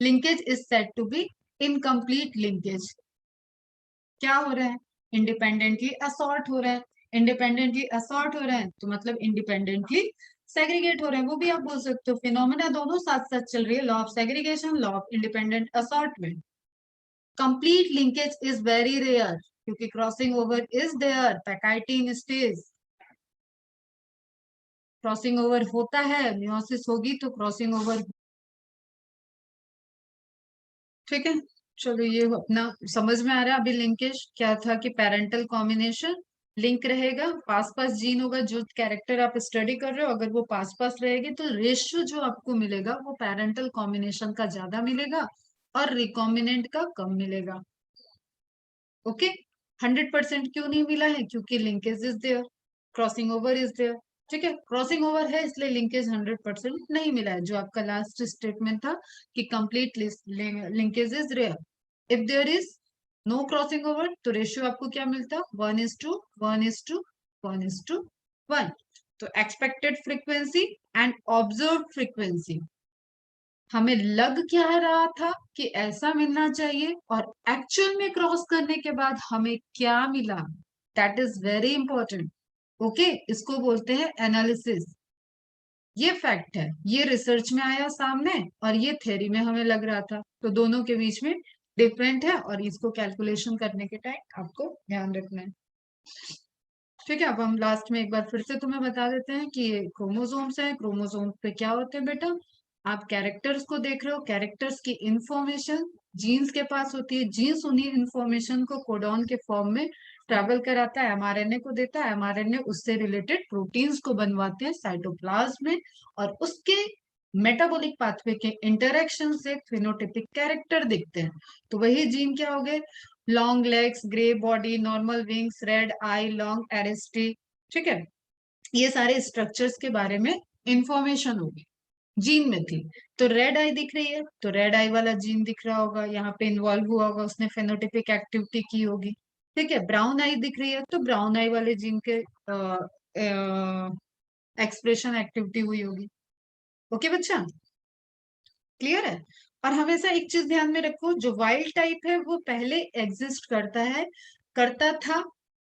A: linkage is said to be incomplete linkage. क्या हो रहा है? इंडिपेंडेंटली असॉर्ट हो रहा है, इंडिपेंडेंटली असॉर्ट हो रहे हैं तो मतलब इंडिपेंडेंटली सेग्रीगेट हो रहे हैं, वो भी आप बोल सकते हो। फिनोमेना दोनों साथ साथ चल रही है, law of segregation, law of independent assortment. Complete linkage is very rare क्योंकि crossing over is there, pachytene stage, crossing over होता है, मियोसिस होगी तो क्रॉसिंग ओवर, ठीक है। चलो ये अपना समझ में आ रहा है अभी। लिंकेज क्या था कि पेरेंटल कॉम्बिनेशन, लिंक रहेगा, पास पास जीन होगा, जो कैरेक्टर आप स्टडी कर रहे हो अगर वो पास पास रहेगी तो रेशियो जो आपको मिलेगा वो पेरेंटल कॉम्बिनेशन का ज्यादा मिलेगा और रिकॉम्बिनेंट का कम मिलेगा। ओके, 100% क्यों नहीं मिला है? क्योंकि linkage is there, crossing over is there, ठीक है, क्रॉसिंग ओवर है इसलिए लिंकेज 100% नहीं मिला है। जो आपका लास्ट स्टेटमेंट था कि complete linkage is rare, if there is no crossing over तो रेशियो आपको क्या मिलता? 1:1:1:1:1। तो expected frequency and observe frequency, हमें लग क्या रहा था कि ऐसा मिलना चाहिए और एक्चुअल में क्रॉस करने के बाद हमें क्या मिला, that is very important. Okay, इसको बोलते हैं एनालिसिस। ये फैक्ट है, ये रिसर्च में आया सामने और ये थ्योरी में हमें लग रहा था, तो दोनों के बीच में डिफरेंट है और इसको कैलकुलेशन करने के टाइम आपको ध्यान रखना है, ठीक है। अब हम लास्ट में एक बार फिर से तुम्हें बता देते हैं कि ये क्रोमोसोम्स हैं, क्रोमोसोम पे क्या होते हैं बेटा? आप कैरेक्टर्स को देख रहे हो, कैरेक्टर्स की इंफॉर्मेशन जीन्स के पास होती है, जीन्स उन्हीं इंफॉर्मेशन को कोडॉन के फॉर्म में ट्रैवल कराता है, एमआरएनए को देता है, एमआरएनए उससे रिलेटेड प्रोटीन्स को बनवाते हैं साइटोप्लाज्म में, और उसके मेटाबॉलिक पाथवे के इंटरेक्शन से फिनोटिपिक कैरेक्टर दिखते हैं। तो वही जीन क्या हो गए? Long legs, grey body, normal wings, red eye, long aristae, ठीक है, ये सारे स्ट्रक्चर्स के बारे में इंफॉर्मेशन होगी, जीन में थी। तो रेड आई दिख रही है तो रेड आई वाला जीन दिख रहा होगा, यहाँ पे इन्वॉल्व हुआ होगा, उसने फेनोटिपिक एक्टिविटी की होगी, ठीक है। ब्राउन आई दिख रही है तो ब्राउन आई वाले जीन के एक्सप्रेशन एक्टिविटी हुई होगी। ओके बच्चा, क्लियर है? और हमेशा एक चीज ध्यान में रखो, जो वाइल्ड टाइप है वो पहले एग्जिस्ट करता है, करता था,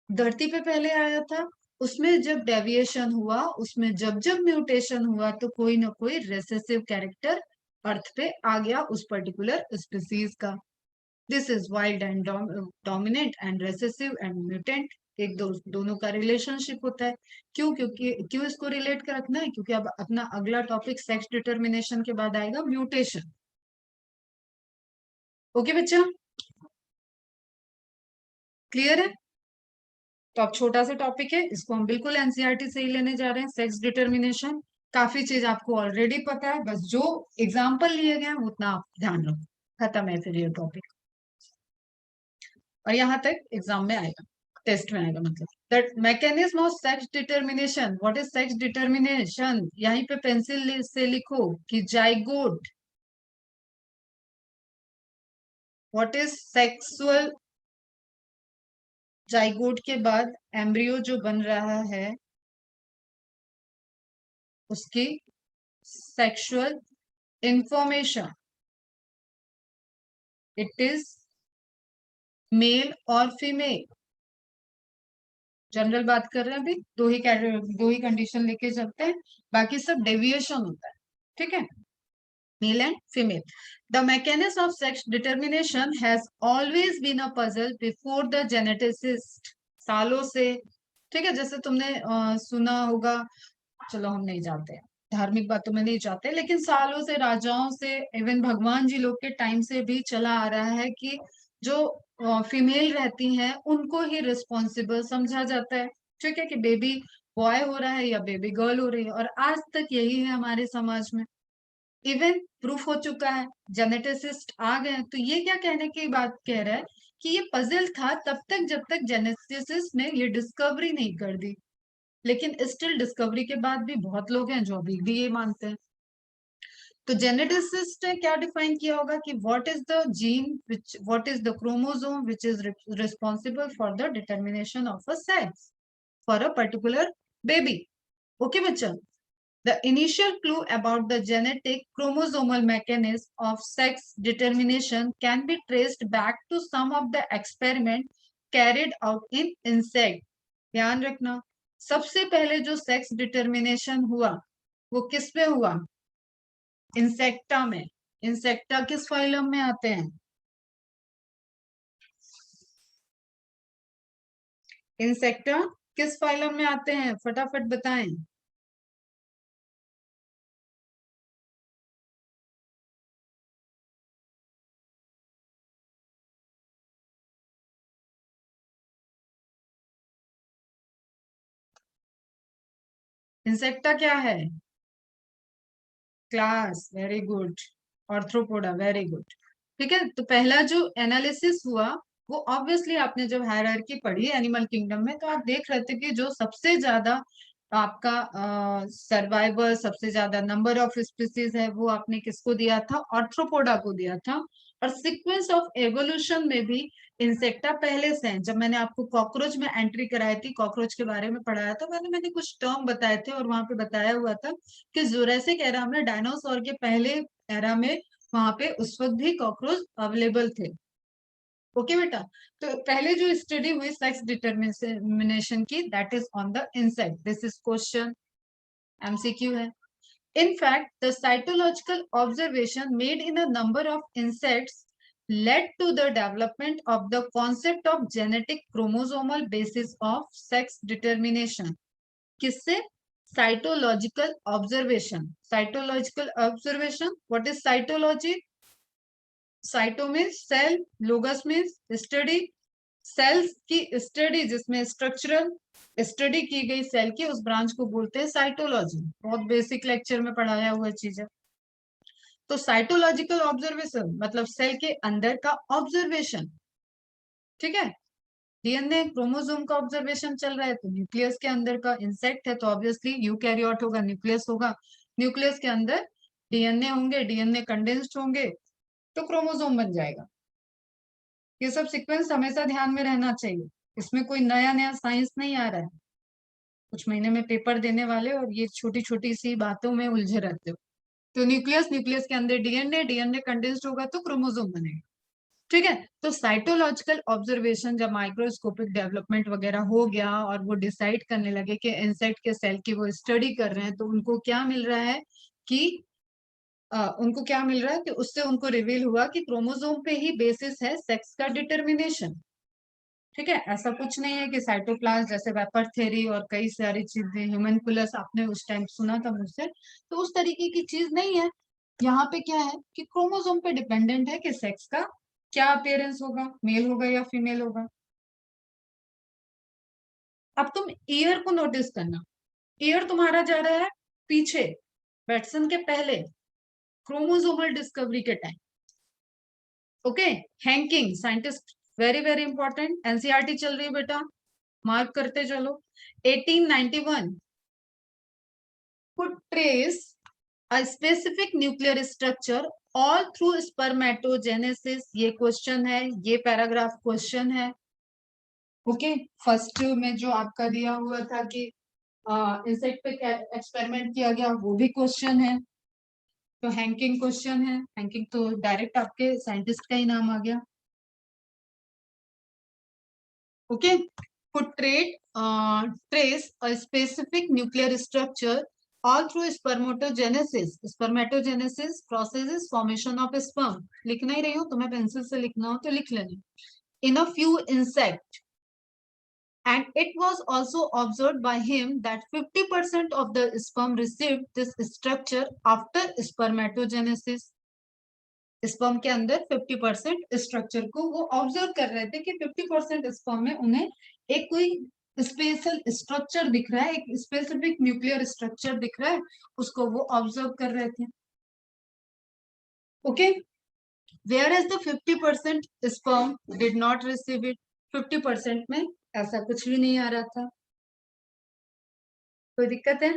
A: धरती पे पहले आया था, उसमें जब डेविएशन हुआ, उसमें जब जब म्यूटेशन हुआ तो कोई ना कोई रेसेसिव कैरेक्टर अर्थ पे आ गया उस पर्टिकुलर स्पीसीज का। This is wild and dominant and recessive and mutant, एक दोनों का रिलेशनशिप होता है। क्यों? क्योंकि क्यों इसको रिलेट कर रखना है? क्योंकि अब अपना अगला टॉपिक सेक्स डिटर्मिनेशन के बाद आएगा म्यूटेशन। ओके बच्चा, क्लियर है? तो अब छोटा सा टॉपिक है, इसको हम बिल्कुल एनसीईआरटी से ही लेने जा रहे हैं, सेक्स डिटर्मिनेशन। काफी चीज आपको ऑलरेडी पता है, बस जो एग्जाम्पल लिए गए हैं उतना आप ध्यान रखो, खत्म है फिर ये टॉपिक। और यहाँ तक एग्जाम में आएगा, टेस्ट में आएगा, मतलब that mechanism of sex determination. What is sex determination? यहीं पे पेंसिल से लिखो कि zygote, what is sexual, zygote के बाद एम्ब्रियो जो बन रहा है उसकी sexual information, it is male और फीमेल। जनरल बात कर रहे हैं अभी, दो ही कंडीशन लेके चलते हैं, बाकी सब डेविएशन होता है, ठीक है, male and female. The mechanism of sex determination has always been a puzzle before the geneticist, सालों से, ठीक है। जैसे तुमने सुना होगा, चलो हम नहीं जाते हैं, धार्मिक बातों में नहीं जाते, लेकिन सालों से, राजाओं से, इवन भगवान जी लोग के टाइम से भी चला आ रहा है कि जो फीमेल रहती हैं उनको ही रिस्पॉन्सिबल समझा जाता है, ठीक है, कि बेबी बॉय हो रहा है या बेबी गर्ल हो रही है, और आज तक यही है हमारे समाज में। इवन प्रूफ हो चुका है, जेनेटिसिस्ट आ गए हैं, तो ये क्या कहने की बात कह रहा है कि ये पजल था तब तक जब तक जेनेटिसिस्ट ने ये डिस्कवरी नहीं कर दी, लेकिन स्टिल डिस्कवरी के बाद भी बहुत लोग हैं जो अभी भी ये मानते हैं। तो जेनेटिसिस्ट ने क्या डिफाइन किया होगा कि what is the gene which what is the chromosome which is responsible for the determination of a sex for a particular baby. Okay बच्चा, the initial clue about the genetic chromosomal mechanism of sex determination can be traced back to some of the experiment carried out in insect। ध्यान रखना, सबसे पहले जो sex determination हुआ वो किस में हुआ? इंसेक्टा में। इंसेक्टा किस फाइलम में आते हैं? इंसेक्टा किस फाइलम में आते हैं? फटाफट बताएं। इंसेक्टा क्या है? Class, very good. Arthropoda, very good. ठीक है, तो पहला जो एनालिसिस हुआ वो ऑब्वियसली आपने जब हायरार्की पढ़ी एनिमल किंगडम में तो आप देख रहे थे कि जो सबसे ज्यादा आपका सर्वाइवल, सबसे ज्यादा नंबर ऑफ स्पीसीज है वो आपने किसको दिया था? ऑर्थ्रोपोडा को दिया था। और सीक्वेंस ऑफ एवोल्यूशन में भी इंसेक्टा पहले से हैं। जब मैंने आपको कॉकरोच में एंट्री कराई थी, कॉकरोच के बारे में पढ़ाया था, मैंने कुछ टर्म बताए थे और वहां पे बताया हुआ था कि जुरासिक एरा में, डायनासोर के पहले एरा में, वहां पे उस वक्त भी कॉकरोच अवेलेबल थे। ओके बेटा, तो पहले जो स्टडी हुई सेक्स डिटरमिनेशन की, that is on the insect. This is question, MCQ है। In fact, the cytological observation made in a number of insects led to the development of the concept of genetic chromosomal basis of sex determination। किससे? Cytological observation। Cytological observation, what is cytology? Cyto में cell, logos में study, cells की study जिसमें structural study की गई cell की, उस branch को बोलते हैं साइटोलॉजी। बहुत बेसिक लेक्चर में पढ़ाया हुआ चीज है। तो साइटोलॉजिकल ऑब्जर्वेशन मतलब सेल के अंदर का ऑब्जर्वेशन। ठीक है, डीएनए क्रोमोसोम का ऑब्जर्वेशन चल रहा है तो न्यूक्लियस के अंदर का, इंसेक्ट है तो ऑब्वियसली यूकैरियोट होगा, न्यूक्लियस होगा, न्यूक्लियस के अंदर डीएनए होंगे, डीएनए कंडेंस्ड होंगे तो क्रोमोसोम बन जाएगा। ये सब सीक्वेंस हमेशा ध्यान में रहना चाहिए, इसमें कोई नया नया साइंस नहीं आ रहा है। कुछ महीने में पेपर देने वाले और ये छोटी छोटी सी बातों में उलझे रहते हो। तो न्यूक्लियस, न्यूक्लियस के अंदर डीएनए, डीएनए कंडेंस्ड होगा तो क्रोमोसोम बनेगा। ठीक है, तो साइटोलॉजिकल ऑब्जर्वेशन जब माइक्रोस्कोपिक डेवलपमेंट वगैरह हो गया और वो डिसाइड करने लगे कि इंसेक्ट के सेल की वो स्टडी कर रहे हैं, तो उनको क्या मिल रहा है कि उनको क्या मिल रहा है कि उससे उनको रिवील हुआ कि क्रोमोसोम पे ही बेसिस है सेक्स का डिटर्मिनेशन। ठीक है, ऐसा कुछ नहीं है कि साइटोप्लाज्म जैसे वेपर थ्योरी और कई सारी चीजें, ह्यूमनकुलस आपने उस टाइम सुना था मुझसे, तो उस तरीके की चीज नहीं है। यहाँ पे क्या है कि क्रोमोसोम पे डिपेंडेंट है कि सेक्स का क्या अपियरेंस होगा, मेल होगा या फीमेल होगा। अब तुम ईयर को नोटिस करना, ईयर तुम्हारा जा रहा है पीछे, बैटसन के पहले, क्रोमोसोमल डिस्कवरी के time. Okay, Henking scientist, very very important, NCERT चल रही है बेटा, मार्क करते चलो। 1891 could trace a specific nuclear structure all through spermatogenesis। ये क्वेश्चन है, ये पैराग्राफ क्वेश्चन है। ओके, फर्स्ट में जो आपका दिया हुआ था कि इंसेक्ट पे क्या एक्सपेरिमेंट किया गया वो भी क्वेश्चन है। तो हैंकिंग क्वेश्चन है, हैंकिंग तो डायरेक्ट आपके साइंटिस्ट का ही नाम आ गया। Okay, portray trace a specific nuclear structure all through spermatogenesis। spermatogenesis processes formation of sperm। लिखना ही रही हो, तुम्हें पेंसिल से लिखना हो तो लिख लेना। in a few insect, and it was also observed by him that 50% of the sperm received this structure after spermatogenesis। Sperm के अंदर 50% स्ट्रक्चर को वो ऑब्जर्व कर रहे थे कि 50% स्पर्म में उन्हें एक कोई स्पेशल स्ट्रक्चर दिख रहा है, एक स्पेसिफिक न्यूक्लियर स्ट्रक्चर दिख रहा है, उसको वो ऑब्जर्व कर रहे थे। Okay, where as the 50% sperm did not receive it. 50% में ऐसा कुछ भी नहीं आ रहा था। कोई दिक्कत है?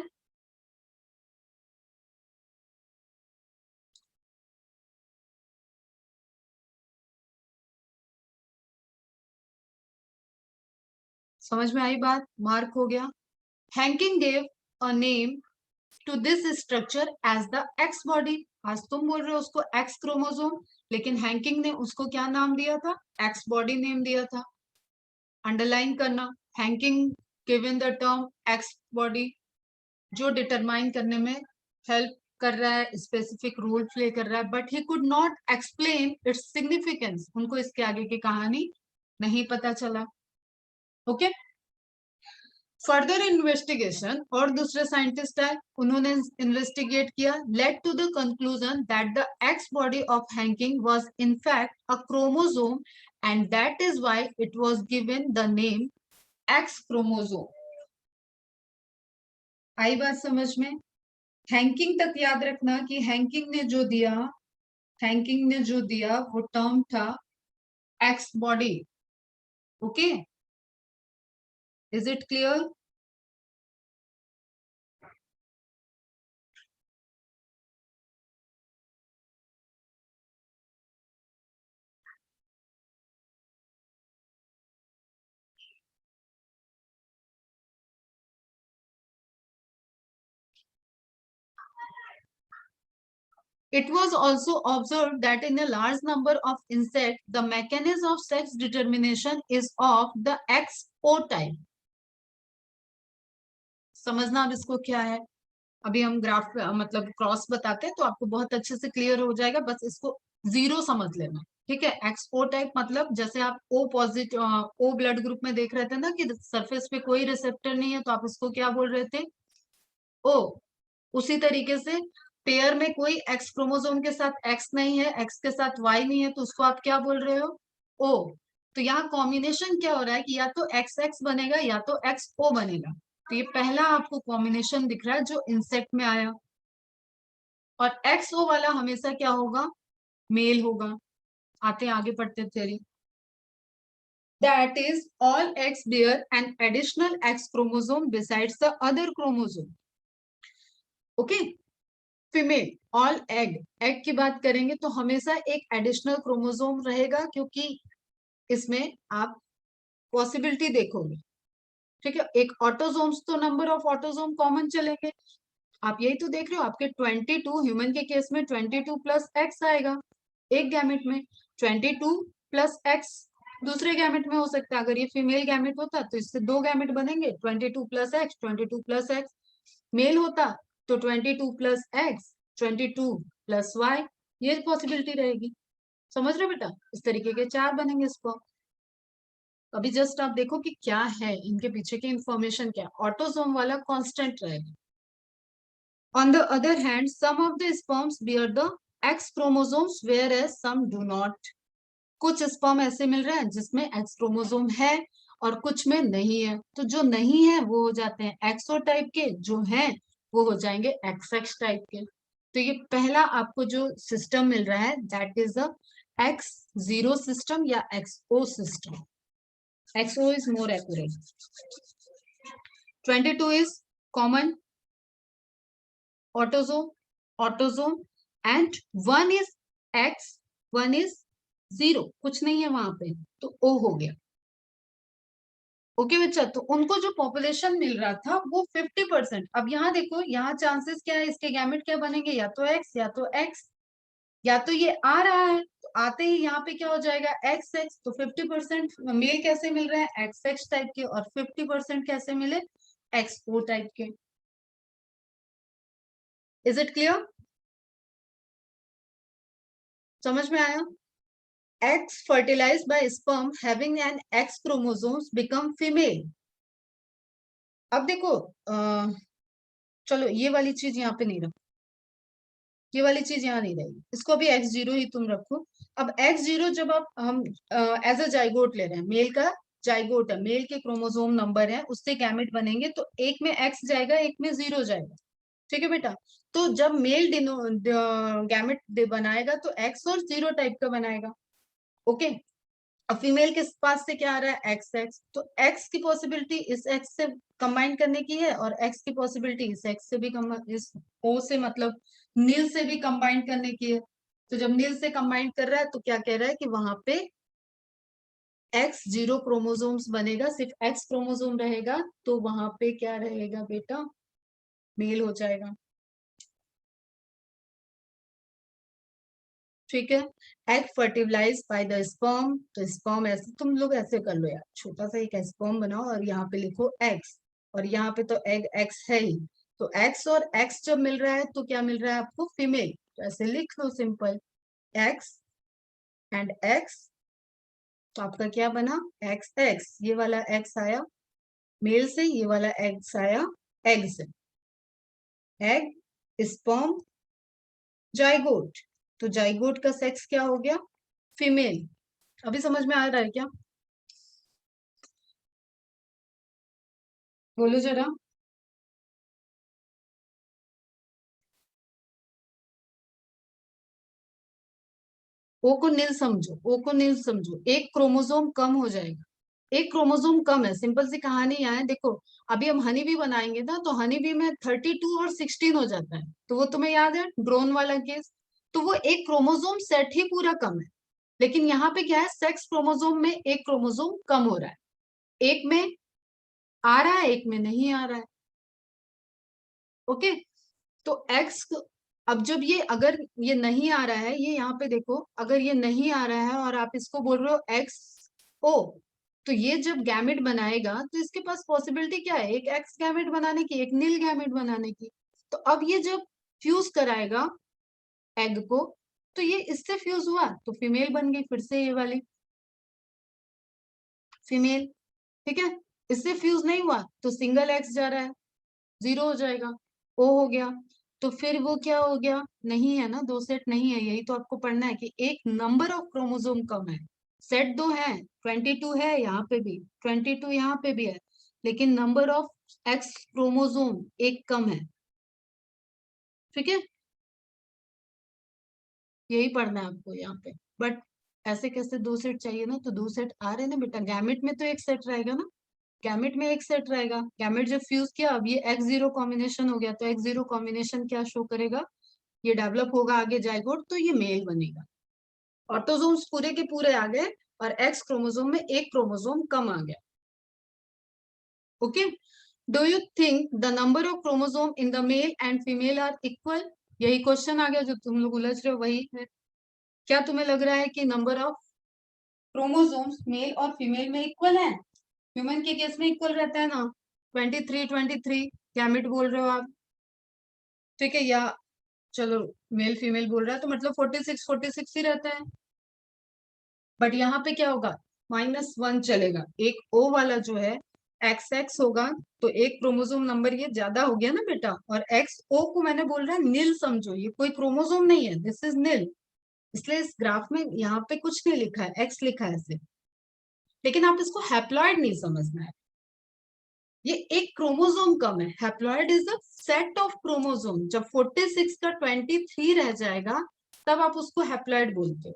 A: समझ में आई बात? मार्क हो गया। Henking gave a name to this structure as the X body. आज तुम बोल रहे हो उसको एक्स क्रोमोसोम, लेकिन हैंकिंग ने उसको क्या नाम दिया था? एक्स बॉडी नेम दिया था। अंडरलाइन करना, Henking given the term x body, जो डिटरमाइन करने में हेल्प कर रहा है, स्पेसिफिक रोल प्ले कर रहा है, but he could not explain its significance. उनको इसके आगे की कहानी नहीं पता चला। ओके, फर्दर इन्वेस्टिगेशन, और दूसरे साइंटिस्ट है, उन्होंने इन्वेस्टिगेट किया, led to the conclusion that the X body of Henking was in fact a chromosome and that is why it was given the name X chromosome. आई बात समझ में? Henking तक याद रखना कि हैंकिंग ने जो दिया वो टर्म था x body. Okay, is it clear? It was also observed that in a large number of insects, the mechanism of sex determination is of the XO type. समझना अब इसको क्या है। अभी हम ग्राफ मतलब क्रॉस बताते हैं तो आपको बहुत अच्छे से क्लियर हो जाएगा, बस इसको जीरो समझ लेना। ठीक है, एक्सओ टाइप मतलब जैसे आप O positive O blood group में देख रहे थे ना कि सरफेस पे कोई रिसेप्टर नहीं है, तो आप इसको क्या बोल रहे थे? ओ। उसी तरीके से पेयर में कोई एक्स क्रोमोसोम के साथ एक्स नहीं है, एक्स के साथ वाई नहीं है, तो उसको आप क्या बोल रहे हो? ओ। तो यहाँ कॉम्बिनेशन क्या हो रहा है कि या तो एक्स एक्स बनेगा या तो एक्स ओ बनेगा। तो ये पहला आपको कॉम्बिनेशन दिख रहा है जो इंसेक्ट में आया, और एक्स ओ वाला हमेशा क्या होगा? मेल होगा। आते आगे पढ़ते theory. That is, all X bear an additional X chromosome besides the other chromosome. Okay? Female all egg, egg की बात करेंगे तो हमेशा एक एडिशनल क्रोमोसोम रहेगा, क्योंकि इसमें आप पॉसिबिलिटी देखोगे। ठीक है, एक ऑटोसोम्स तो नंबर ऑफ ऑटोसोम कॉमन चलेंगे। आप यही तो देख रहे हो, आपके 22 ह्यूमन के केस में 22 प्लस एक्स आएगा एक गैमेट में, 22 प्लस एक्स दूसरे गैमेट में हो सकता है। अगर ये फीमेल गैमेट होता तो इससे दो गैमेट बनेंगे, 22 plus X, 22 plus X. Male होता तो 22 प्लस एक्स, 22 प्लस वाई, ये पॉसिबिलिटी रहेगी। समझ रहे हो बेटा? इस तरीके के चार बनेंगे इसको। अभी जस्ट आप देखो कि क्या है इनके पीछे की इंफॉर्मेशन, क्या ऑटोसोम वाला कांस्टेंट रहेगा। On the other hand, some of the sperms bear the X chromosomes, whereas some do not. कुछ स्पर्म ऐसे मिल रहे हैं जिसमें एक्स क्रोमोसोम है और कुछ में नहीं है, तो जो नहीं है वो हो जाते हैं एक्सओ टाइप के, जो हैं वो हो जाएंगे एक्स एक्स टाइप के। तो ये पहला आपको जो सिस्टम मिल रहा है that is the X zero system या XO system. XO is more accurate. 22 is common autosome and one is X, one is 0, कुछ नहीं है वहां पे, तो O हो गया। ओके बच्चा, तो उनको जो पॉपुलेशन मिल रहा था वो 50%। अब यहाँ देखो, यहाँ चांसेस क्या है, इसके गैमेट क्या बनेंगे? या तो एक्स या तो एक्स, या तो ये आ रहा है तो आते ही यहाँ पे क्या हो जाएगा? X x. तो 50% मेल कैसे मिल रहे हैं? एक्स एक्स टाइप के, और 50% कैसे मिले? एक्स ओ टाइप के। Is it clear? समझ में आया? Eggs fertilized by sperm having an X chromosomes become female. अब देखो चलो ये वाली चीज यहाँ पे नहीं रखो, ये वाली चीज यहाँ नहीं रहेगी, इसको अभी X0 ही तुम रखो। अब X0 जब आप हम एज अ जाइगोट ले रहे हैं, मेल का जाइगोट है, मेल के क्रोमोसोम नंबर है, उससे गैमेट बनेंगे, तो एक में X जाएगा एक में 0 जाएगा। ठीक है बेटा? तो जब मेल गैमेट बनाएगा तो X और 0 टाइप का बनाएगा। ओके, अब फीमेल के पास से क्या आ रहा है? एक्स एक्स, तो एक्स की पॉसिबिलिटी इस एक्स से कंबाइन करने की है, और एक्स की पॉसिबिलिटी इस एक्स से भी इस ओ से मतलब नील से भी कंबाइन करने की है। तो जब नील से कंबाइन कर रहा है तो क्या कह रहा है कि वहां पे एक्स 0 क्रोमोसोम्स बनेगा, सिर्फ एक्स क्रोमोसोम रहेगा, तो वहां पे क्या रहेगा बेटा, मेल हो जाएगा। ठीक है। Egg fertilize by the sperm, तो स्पर्म ऐसे तुम लोग ऐसे कर लो यार, छोटा सा एक स्पर्म बनाओ और यहाँ पे लिखो एक्स, और यहाँ पे तो एग एक्स है ही, तो एक्स और एक्स जब मिल रहा है तो क्या मिल रहा है आपको, फीमेल। तो ऐसे लिख लो सिंपल, एक्स एंड एक्स, तो आपका क्या बना, एक्स एक्स, ये वाला एक्स आया मेल से, ये वाला एक्स आया एग से, एग स्पर्म जाइगोट, तो जाइगोट का सेक्स क्या हो गया, फीमेल। अभी समझ में आ रहा है क्या, बोलो जरा। ओ को नील समझो, ओ को नील समझो, एक क्रोमोसोम कम हो जाएगा, एक क्रोमोसोम कम है, सिंपल सी कहानी है। देखो अभी हम हनी भी बनाएंगे ना, तो हनी भी में 32 और 16 हो जाता है, तो वो तुम्हें याद है ड्रोन वाला केस, तो वो एक क्रोमोसोम सेट ही पूरा कम है। लेकिन यहाँ पे क्या है, सेक्स क्रोमोसोम में एक क्रोमोसोम कम हो रहा है, एक में आ रहा है, एक में नहीं आ रहा है। ओके, तो एक्स, अब जब ये अगर ये नहीं आ रहा है, ये यहाँ पे देखो, अगर ये नहीं आ रहा है और आप इसको बोल रहे हो एक्स ओ, तो ये जब गैमेट बनाएगा तो इसके पास पॉसिबिलिटी क्या है, एक एक्स गैमेट बनाने की, एक नील गैमेट बनाने की। तो अब ये जब फ्यूज कराएगा एग को, तो ये इससे फ्यूज हुआ तो फीमेल बन गई, फिर से ये वाली फीमेल। ठीक है, इससे फ्यूज नहीं हुआ तो सिंगल एक्स जा रहा है, 0 हो जाएगा, ओ हो गया। तो फिर वो क्या हो गया, नहीं है ना, दो सेट नहीं है, यही तो आपको पढ़ना है कि एक नंबर ऑफ क्रोमोसोम कम है, सेट दो है, 22 है यहाँ पे भी, 22 यहाँ पे भी है, लेकिन नंबर ऑफ एक्स क्रोमोसोम एक कम है। ठीक है, यही पढ़ना है आपको यहाँ पे। बट ऐसे कैसे दो सेट चाहिए ना, तो दो सेट आ रहे हैं ना बेटा, गैमेट में तो एक सेट रहेगा ना, गैमेट में एक सेट रहेगा, गैमेट जब फ्यूज किया, अब ये एक्स जीरो कॉम्बिनेशन हो गया, तो एक्स जीरो कॉम्बिनेशन क्या शो करेगा, ये डेवलप होगा आगे जाइगोट, तो ये मेल बनेगा। ऑटोजोम्स पूरे के पूरे आ गए, और एक्स क्रोमोसोम में एक क्रोमोसोम कम आ गया। Okay, do you think the number of chromosome in the male and female are equal, यही क्वेश्चन आ गया जो तुम लोग उलझ रहे हो, वही है। क्या तुम्हें लग रहा है कि नंबर ऑफ क्रोमोसोम्स मेल और फीमेल में इक्वल है, ह्यूमन के केस में इक्वल रहता है ना, 23 गैमेट बोल रहे हो आप, ठीक है, या चलो मेल फीमेल बोल रहा है तो मतलब 46 ही रहता है। बट यहाँ पे क्या होगा, -1 चलेगा, एक ओ वाला जो है एक्स एक्स होगा, तो एक क्रोमोसोम नंबर ये ज्यादा हो गया ना बेटा, और एक्स ओ को मैंने बोल रहा है नील समझो, ये कोई क्रोमोसोम नहीं है, दिस इज नील, इसलिए इस ग्राफ में यहाँ पे कुछ नहीं लिखा है, एक्स लिखा है सिर्फ। लेकिन आप इसको हैप्लॉइड नहीं समझना है, ये एक क्रोमोसोम कम है, haploid is a set of chromosome, जब 46 का 23 रह जाएगा तब आप उसको हैप्लॉइड बोलते हो।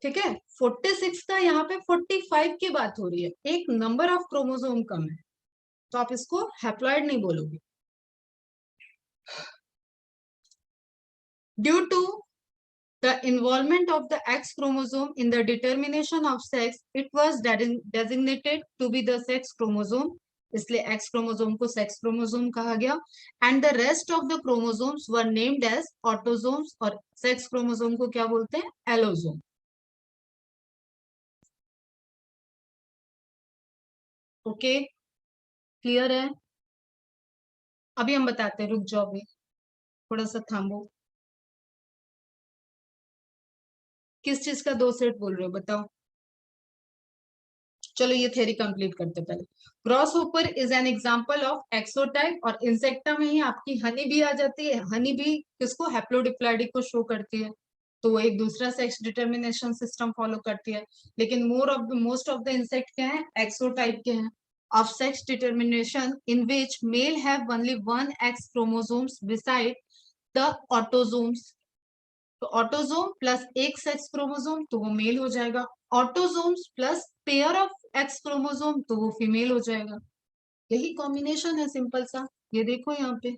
A: ठीक है, 46 का यहाँ पे 45 की बात हो रही है, एक नंबर ऑफ क्रोमोसोम कम है, तो आप इसको हैप्लॉइड नहीं बोलोगे। Due to the involvement of the X chromosome in the determination of sex, it was designated to be the sex chromosome, इसलिए X क्रोमोसोम को सेक्स क्रोमोसोम कहा गया, and the rest of the chromosomes were named as autosomes, और sex chromosome को क्या बोलते हैं, allosome. Okay, clear है। अभी हम बताते हैं, रुक जाओ अभी, थोड़ा सा थामो, किस चीज का दो सेट बोल रहे हो बताओ। चलो ये थ्योरी कंप्लीट करते पहले। Grasshopper is an example of XO type, और इंसेक्टा में ही आपकी हनी भी आ जाती है, हनी भी किसको, हैप्लोडिप्लॉइडी को शो करती है, तो वो एक दूसरा सेक्स डिटर्मिनेशन सिस्टम फॉलो करती है। लेकिन मोस्ट ऑफ द इंसेक्ट क्या है, एक्सोटाइप के हैं, of sex determination in which male have only one X chromosomes beside the autosomes, तो ऑटोजोम प्लस एक सेक्स क्रोमोसोम तो वो मेल हो जाएगा, autosomes plus pair of X chromosome तो वो फीमेल हो जाएगा। यही कॉम्बिनेशन है सिंपल सा। ये देखो यहाँ पे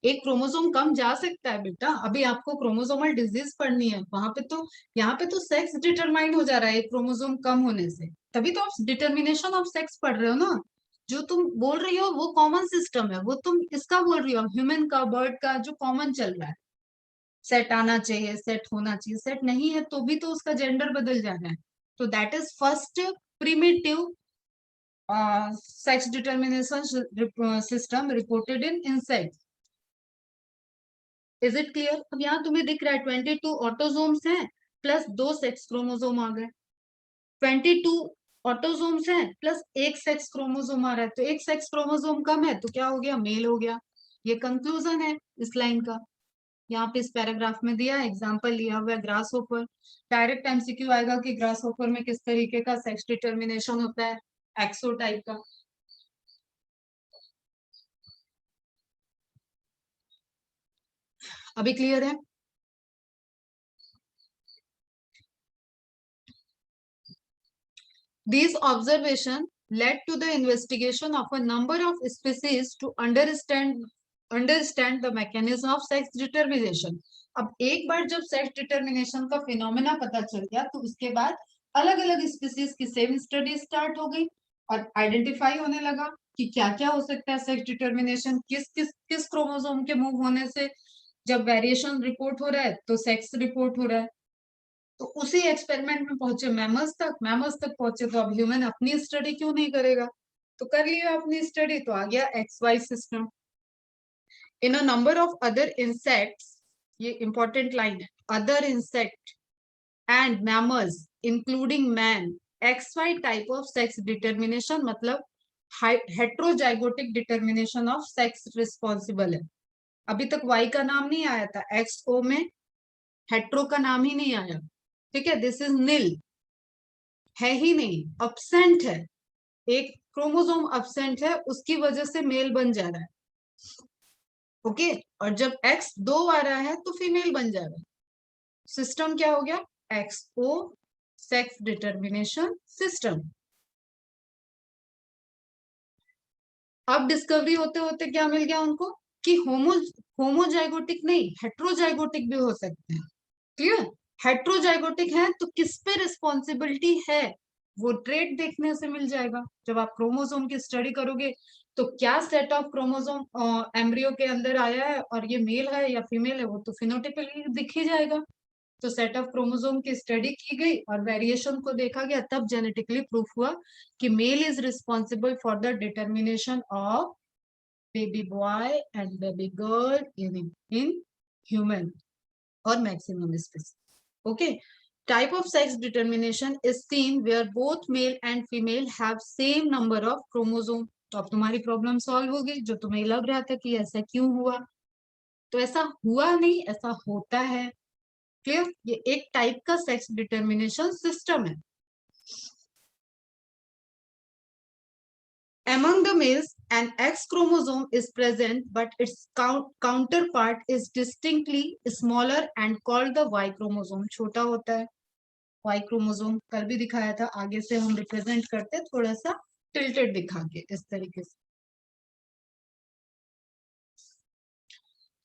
A: एक क्रोमोसोम कम जा सकता है बेटा, अभी आपको क्रोमोसोमल डिजीज पढ़नी है, वहां पे तो यहाँ पे तो सेक्स डिटरमाइन हो जा रहा है एक क्रोमोसोम कम होने से, तभी तो आप डिटर्मिनेशन ऑफ सेक्स पढ़ रहे हो ना। जो तुम बोल रही हो वो कॉमन सिस्टम है, वो तुम इसका बोल रही हो ह्यूमन का, बर्ड का, जो कॉमन चल रहा है। सेट आना चाहिए, सेट होना चाहिए, सेट नहीं है तो भी तो उसका जेंडर बदल जा रहा है। तो that is first primitive sex determination system reported in insect. Is it clear? अब यहाँ तुम्हें दिख रहा है 22 ऑटोसोम्स हैं प्लस 2 सेक्स क्रोमोसोम आ गए। 22 ऑटोसोम्स हैं प्लस एक सेक्स क्रोमोसोम आ रहा है, तो एक सेक्स क्रोमोसोम कम है तो क्या हो गया, मेल हो गया। ये कंक्लूजन है इस लाइन का। यहाँ पे इस पैराग्राफ में दिया एग्जांपल लिया हुआ है ग्रास होपर। डायरेक्ट एमसीक्यू आएगा कि ग्रास होपर में किस तरीके का सेक्स डिटर्मिनेशन होता है, एक्सो टाइप का। अभी क्लियर है? These observations led to the investigation of a number of species to understand the mechanism of sex determination. अब एक बार जब सेक्स डिटर्मिनेशन का फिनोमेना पता चल गया तो उसके बाद अलग अलग स्पीसीज की सेम स्टडी स्टार्ट हो गई और आइडेंटिफाई होने लगा कि क्या क्या हो सकता है सेक्स डिटर्मिनेशन, किस किस किस क्रोमोसोम के मूव होने से जब वेरिएशन रिपोर्ट हो रहा है तो सेक्स रिपोर्ट हो रहा है। तो उसी एक्सपेरिमेंट में पहुंचे मैमल्स तक पहुंचे, तो अब ह्यूमन अपनी स्टडी क्यों नहीं करेगा? तो कर लिया अपनी स्टडी, तो आ गया X Y system. In a number of other insects, ये इंपॉर्टेंट लाइन है, other insect and mammals including man, X Y type of sex determination मतलब heterozygotic determination of sex responsible है। अभी तक वाई का नाम नहीं आया था, एक्स ओ में हेट्रो का नाम ही नहीं आया। ठीक है, दिस इज नील, है ही नहीं, अब्सेंट है, एक क्रोमोसोम अब्सेंट है, उसकी वजह से मेल बन जा रहा है। ओके, और जब एक्स दो आ रहा है तो फीमेल बन जा रहा है। सिस्टम क्या हो गया, एक्स ओ सेक्स डिटर्मिनेशन सिस्टम। अब डिस्कवरी होते होते क्या मिल गया उनको कि होमोजाइगोटिक नहीं, हेट्रोजाइगोटिक भी हो सकते हैं। क्लियर? हेट्रोजाइगोटिक है तो किस पे रिस्पॉन्सिबिलिटी है, वो ट्रेट देखने से मिल जाएगा। जब आप क्रोमोसोम की स्टडी करोगे तो क्या सेट ऑफ क्रोमोसोम एम्ब्रियो के अंदर आया है और ये मेल है या फीमेल है, वो तो फिनोटिपिकली दिख ही जाएगा। तो सेट ऑफ क्रोमोसोम की स्टडी की गई और वेरिएशन को देखा गया, तब जेनेटिकली प्रूफ हुआ कि male is responsible for the determination of baby boy and baby girl in human or maximum species. Okay, type of sex determination is seen where both male and female have same number of chromosome. तो अब तुम्हारी problem solve होगी, जो तुम्हें लग रहा था कि ऐसा क्यों हुआ, तो ऐसा हुआ नहीं, ऐसा होता है। क्लियर? ये एक टाइप का सेक्स डिटर्मिनेशन सिस्टम है। Among the males, an X chromosome is present, but its counterpart is distinctly smaller and called the Y chromosome. छोटा होता है वाई क्रोमोसोम, कल भी दिखाया था, आगे से हम रिप्रेजेंट करते हैं थोड़ा सा टिल्टेड दिखा के, इस तरीके से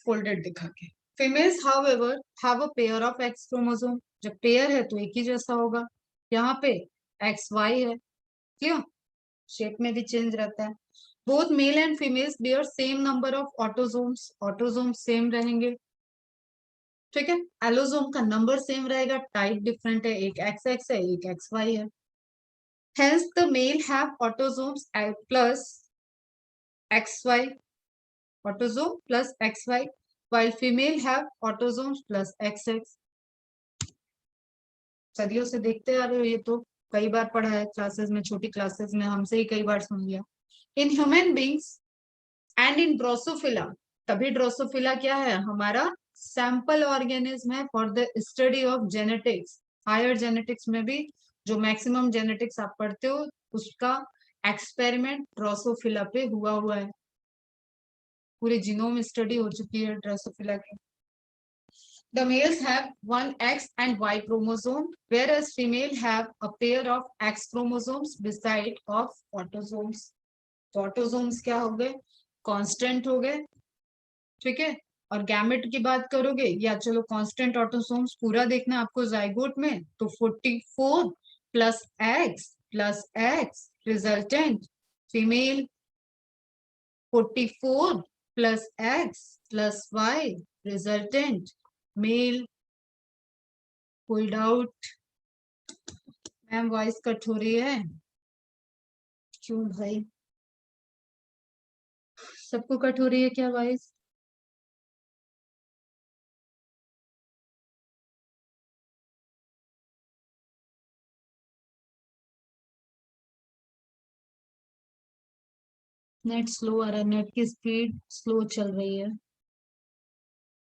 A: फोल्डेड दिखा के। Females however have a pair of X chromosome, जब पेयर है तो एक ही जैसा होगा। यहाँ पे एक्स वाई है, क्लियर? शेप में भी चेंज रहता है। Both male and females bear same number of autosomes, autosomes same रहेंगे। ठीक है, एलोसोम का नंबर सेम रहेगा, टाइप डिफरेंट है, एक एक्स एक्स है, एक एक्स वाई है। Hence, the male have autosomes plus XY, autosome plus XY, while female have autosomes plus XX. सदियों से देखते आ रहे हो, ये तो कई बार पढ़ा है क्लासेस में, छोटी क्लासेस में हमसे ही कई बार सुन लिया। In human beings and in Drosophila, तभी ड्रोसोफिला क्या है, हमारा सैंपल ऑर्गेनिज्म है for the study of genetics. Higher genetics में भी जो मैक्सिमम जेनेटिक्स आप पढ़ते हो उसका एक्सपेरिमेंट ड्रोसोफिला पे हुआ है, पूरे जीनोम स्टडी हो चुकी है ड्रोसोफिला की। The males have one X and Y chromosome, whereas female have a pair of X chromosomes beside of autosomes. तो ऑटोसोम्स क्या हो गए? कांस्टेंट हो गए, ठीक है। और गैमेट की बात करोगे, या चलो कांस्टेंट ऑटोसोम्स पूरा देखना आपको जाइगोट में, तो 44 plus X resultant female, 44 plus X plus Y resultant male. कोई डाउट? मैम वॉइस कट हो रही है क्यों भाई? सबको कट हो रही है क्या वॉइस? नेट स्लो आ रहा है, नेट की स्पीड स्लो चल रही है।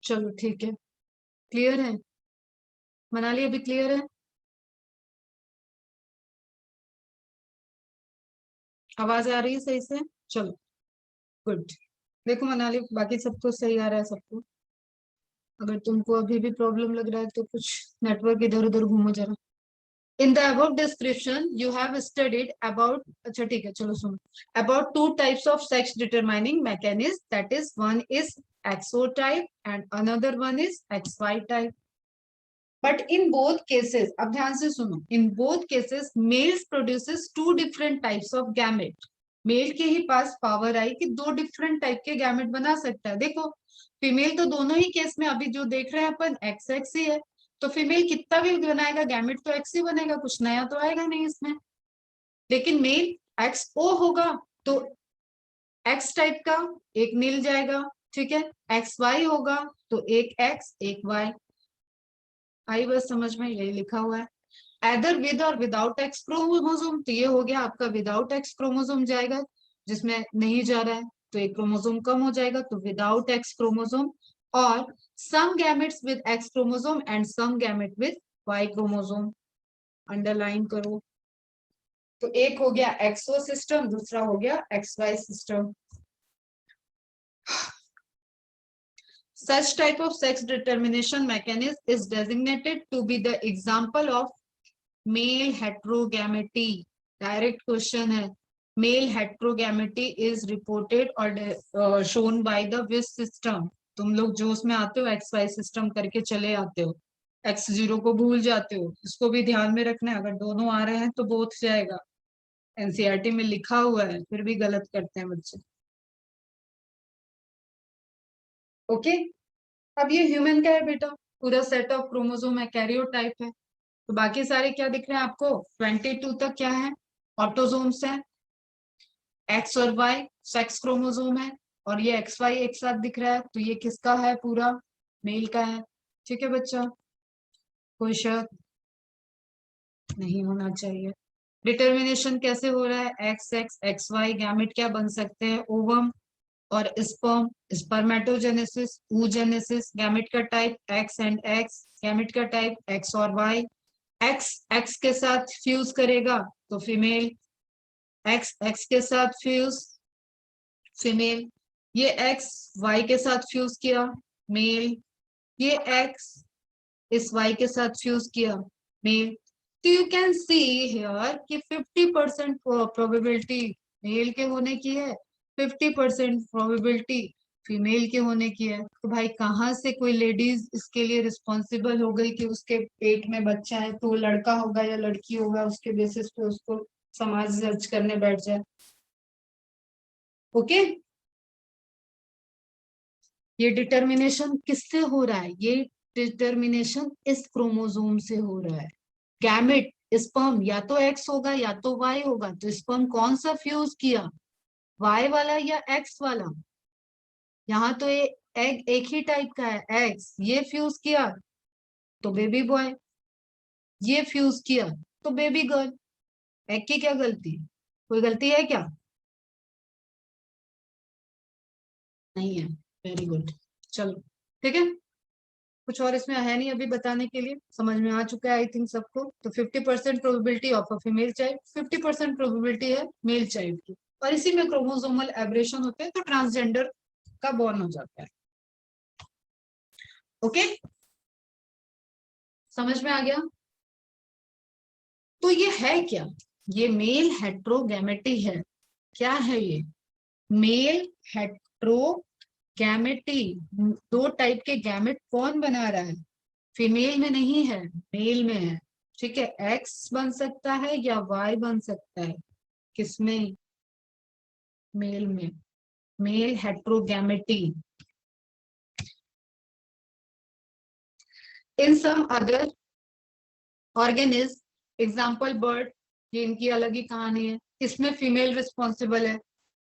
A: चलो ठीक है, क्लियर है? मनाली अभी क्लियर है? आवाज आ रही है सही से? चलो गुड। देखो मनाली, बाकी सब तो सही आ रहा है सबको। अगर तुमको अभी भी प्रॉब्लम लग रहा है तो कुछ नेटवर्क इधर उधर घूमो जरा। In the above description, you have studied about, अच्छा ठीक है चलो सुनो, about two types of sex determining mechanism, that is one is XO type and another one is XY type. But in both cases, अब ध्यान से सुनो, in both cases males produces two different types of gamete. Male के ही पास power आई कि दो different type के gamete बना सकता है। देखो फीमेल तो दोनों ही केस में अभी जो देख रहे हैं अपन एक्स एक्स ही है, तो फीमेल कितना भी बनाएगा गैमेट तो एक्स ही बनेगा, कुछ नया तो आएगा नहीं इसमें। लेकिन मेल एक्स ओ होगा तो एक्स टाइप का एक मिल जाएगा, ठीक है। एक्स वाई होगा तो एक एक्स एक वाई। आई बस समझ में, यही लिखा हुआ है। एदर विद और विदाउट एक्स क्रोमोसोम, तो ये हो गया आपका विदाउट एक्स क्रोमोसोम जाएगा, जिसमें नहीं जा रहा है तो एक क्रोमोसोम कम हो जाएगा, तो विदाउट एक्स क्रोमोसोम। और some gametes with X chromosome and some gamete with Y chromosome, underline करो। तो एक हो गया एक्सओ सिस्टम, दूसरा हो गया X Y system. Such type of sex determination mechanism is designated to be the example of male heterogamety. Direct question है, male heterogamety is reported or shown by the WIS system. तुम लोग जो उसमें आते हो एक्स वाई सिस्टम करके चले आते हो, एक्स जीरो को भूल जाते हो, इसको भी ध्यान में रखना है। अगर दोनों आ रहे हैं तो बोथ जाएगा, एनसीईआरटी में लिखा हुआ है, फिर भी गलत करते हैं बच्चे। ओके, अब ये ह्यूमन का है बेटा, पूरा सेट ऑफ क्रोमोसोम है, कैरियोटाइप है। तो बाकी सारे क्या दिख रहे हैं आपको? 22 तक क्या है? ऑटोसोम्स है। एक्स और वाई सेक्स क्रोमोसोम है, और ये एक्स वाई एक साथ दिख रहा है, तो ये किसका है? पूरा मेल का है। ठीक है बच्चा, कोई शक नहीं होना चाहिए। डिटर्मिनेशन कैसे हो रहा है? X X X Y gamete क्या बन सकते हैं? ओवम और स्पर्म, स्पर्मेटोजेनेसिस, oogenesis, गैमेट का type X and X, gamete का टाइप एक्स और वाई। एक्स एक्स के साथ फ्यूज करेगा तो फीमेल, एक्स एक्स के साथ फ्यूज फीमेल। ये एक्स वाई के साथ फ्यूज किया मेल, ये एक्स इस वाई के साथ फ्यूज किया मेल। तो यू कैन सी हियर कि 50% प्रोबेबिलिटी मेल के होने की है, 50% प्रोबेबिलिटी फीमेल के होने की है। तो भाई कहाँ से कोई लेडीज इसके लिए रिस्पॉन्सिबल हो गई कि उसके पेट में बच्चा है तो वो लड़का होगा या लड़की होगा, उसके बेसिस पे उसको समाज जज करने बैठ जाए? ओके, ये डिटर्मिनेशन किससे हो रहा है? ये डिटर्मिनेशन इस क्रोमोसोम से हो रहा है। गैमेट स्पर्म या तो एक्स होगा या तो वाई होगा, तो स्पर्म कौन सा फ्यूज किया? वाई वाला या एक्स वाला? यहाँ तो ये एग एक ही टाइप का है एक्स, ये फ्यूज किया तो बेबी बॉय, ये फ्यूज किया तो बेबी गर्ल। एग की क्या गलती? कोई गलती है क्या? नहीं है, वेरी गुड। चलो ठीक है, कुछ और इसमें है नहीं अभी बताने के लिए, समझ में आ चुका है आई थिंक सबको। तो 50% probability of a female child, 50% probability है मेल चाइल्ड की, और इसी में क्रोमोसोमल एब्रेशन होते हैं तो ट्रांसजेंडर का बॉर्न हो जाता है। ओके, समझ में आ गया? तो ये है क्या? ये मेल हेट्रोगैमेटी है। क्या है ये? मेल हेट्रोगैमेटी। दो टाइप के गैमेट कौन बना रहा है? फीमेल में नहीं है, मेल में है। ठीक है, एक्स बन सकता है या वाई बन सकता है। किसमें? मेल में। Male heterogamety. In some other organism, example bird, ये इनकी अलग ही कहानी है। इसमें फीमेल रिस्पॉन्सिबल है।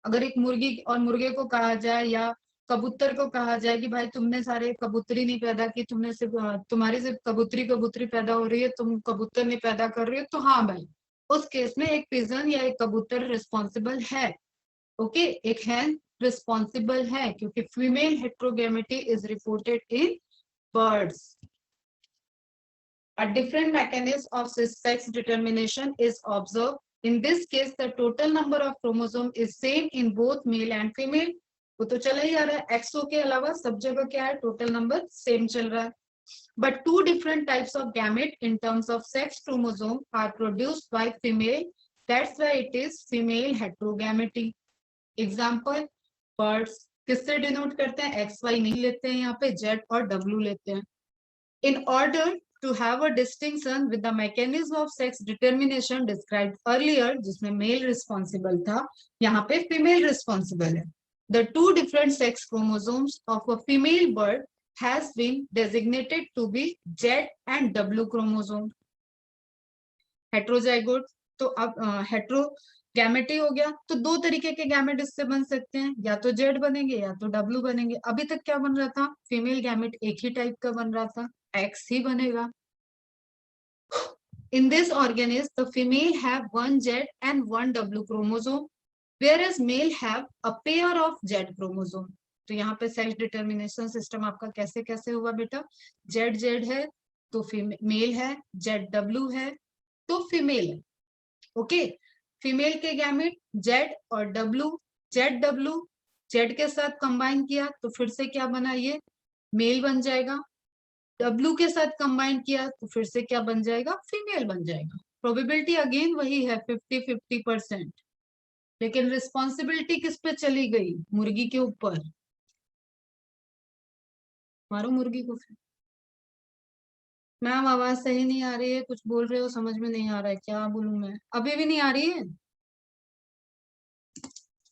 A: अगर एक मुर्गी और मुर्गे को कहा जाए या कबूतर को कहा जाए कि भाई तुमने सारे कबूतरी नहीं पैदा की, तुमने सिर्फ तुम्हारी सिर्फ कबूतरी कबूतरी पैदा हो रही है, तुम कबूतर नहीं पैदा कर रही हो, तो हाँ भाई, उस केस में एक पिजन या एक कबूतर रिस्पॉन्सिबल है। ओके, एक हैन रिस्पॉन्सिबल है क्योंकि female heterogamety is reported in birds. A different mechanism of sex determination is observed. In this case, the total number of chromosomes is same in both male and female. वो तो चला ही आ रहा है, एक्सो के अलावा सब जगह क्या है, टोटल नंबर सेम चल रहा है. But two different types of gamete in terms of sex chromosome are produced by female. That's why it is female heterogamety. Example, birds किससे डिनोट करते हैं? एक्स वाई नहीं लेते हैं, यहाँ पे जेड और डब्ल्यू लेते हैं. In order to have a distinction with the mechanism of sex determination described earlier, जिसमें male responsible था, यहाँ पे female responsible है. The two different sex chromosomes of a female bird has been designated to be Z and W chromosome. Heterozygote, तो अब हेट्रोगैमेटी हो गया, तो दो तरीके के गैमेट इससे बन सकते हैं, या तो जेड बनेंगे या तो डब्ल्यू बनेंगे. अभी तक क्या बन रहा था? फीमेल गैमेट एक ही टाइप का बन रहा था, एक्स ही बनेगा. In this organism, the female have one Z and one W chromosome, whereas male have a pair of Z chromosome. तो यहाँ पे सेक्स डिटर्मिनेशन सिस्टम आपका कैसे कैसे हुआ बेटा? जेड जेड है तो मेल है, जेड डब्ल्यू है तो फीमेल है. ओके, फीमेल के गैमेट जेड और डब्ल्यू, जेड डब्ल्यू जेड के साथ कंबाइन किया तो फिर से क्या बना? ये मेल बन जाएगा. डब्ल्यू के साथ कंबाइन किया तो फिर से क्या बन जाएगा? फीमेल बन जाएगा. प्रोबेबिलिटी अगेन वही है 50-50%. लेकिन रिस्पॉन्सिबिलिटी किस पे चली गई? मुर्गी के ऊपर. मारो मुर्गी को फिर. मैम आवाज सही नहीं आ रही है, कुछ बोल रहे हो समझ में नहीं आ रहा है, क्या बोलूं मैं? अभी भी नहीं आ रही है?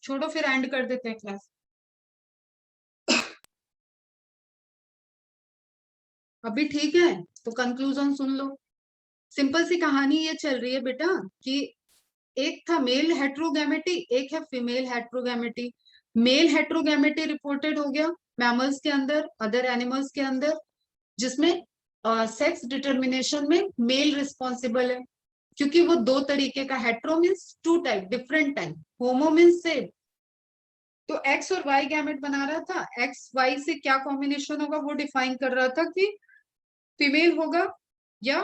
A: छोड़ो फिर एंड कर देते हैं क्लास. अभी ठीक है तो कंक्लूजन सुन लो. सिंपल सी कहानी ये चल रही है बेटा कि एक था मेल हेट्रोगैमेटी, एक है फीमेल हेट्रोगैमेटी. मेल हेट्रोगैमेटी रिपोर्टेड हो गया मैमल्स के अंदर, अदर एनिमल्स के अंदर, जिसमें सेक्स डिटर्मिनेशन में मेल रिस्पॉन्सिबल है. क्योंकि वो दो तरीके का, hetero means two type, different type, homo means same. तो एक्स और वाई गैमेट बना रहा था, एक्स वाई से क्या कॉम्बिनेशन होगा वो डिफाइन कर रहा था कि फीमेल होगा या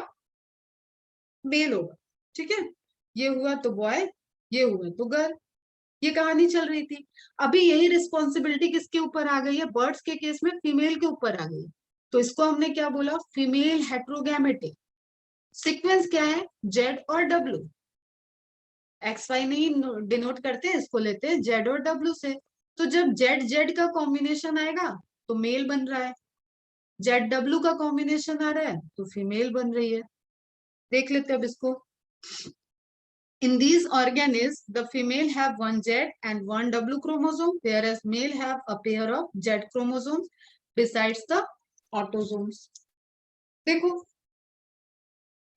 A: मेल होगा. ठीक है, ये हुआ तो बॉय, ये हुआ तो गर्ल. ये कहानी चल रही थी. अभी यही रिस्पॉन्सिबिलिटी किसके ऊपर आ गई है? बर्ड्स के केस में फीमेल के ऊपर आ गई. तो इसको हमने क्या बोला? फीमेल हेट्रोगैमेटी. सीक्वेंस क्या है? जेड और डब्ल्यू. एक्स वाई नहीं डिनोट करते हैं, इसको लेते हैं जेड और डब्ल्यू से. तो जब जेड जेड का कॉम्बिनेशन आएगा तो मेल बन रहा है, जेड डब्ल्यू का कॉम्बिनेशन आ रहा है तो फीमेल बन रही है. देख लेते हैं अब इसको. In these organisms, the female have one Z and one W chromosome, whereas male have a pair of Z chromosomes besides the autosomes. देखो,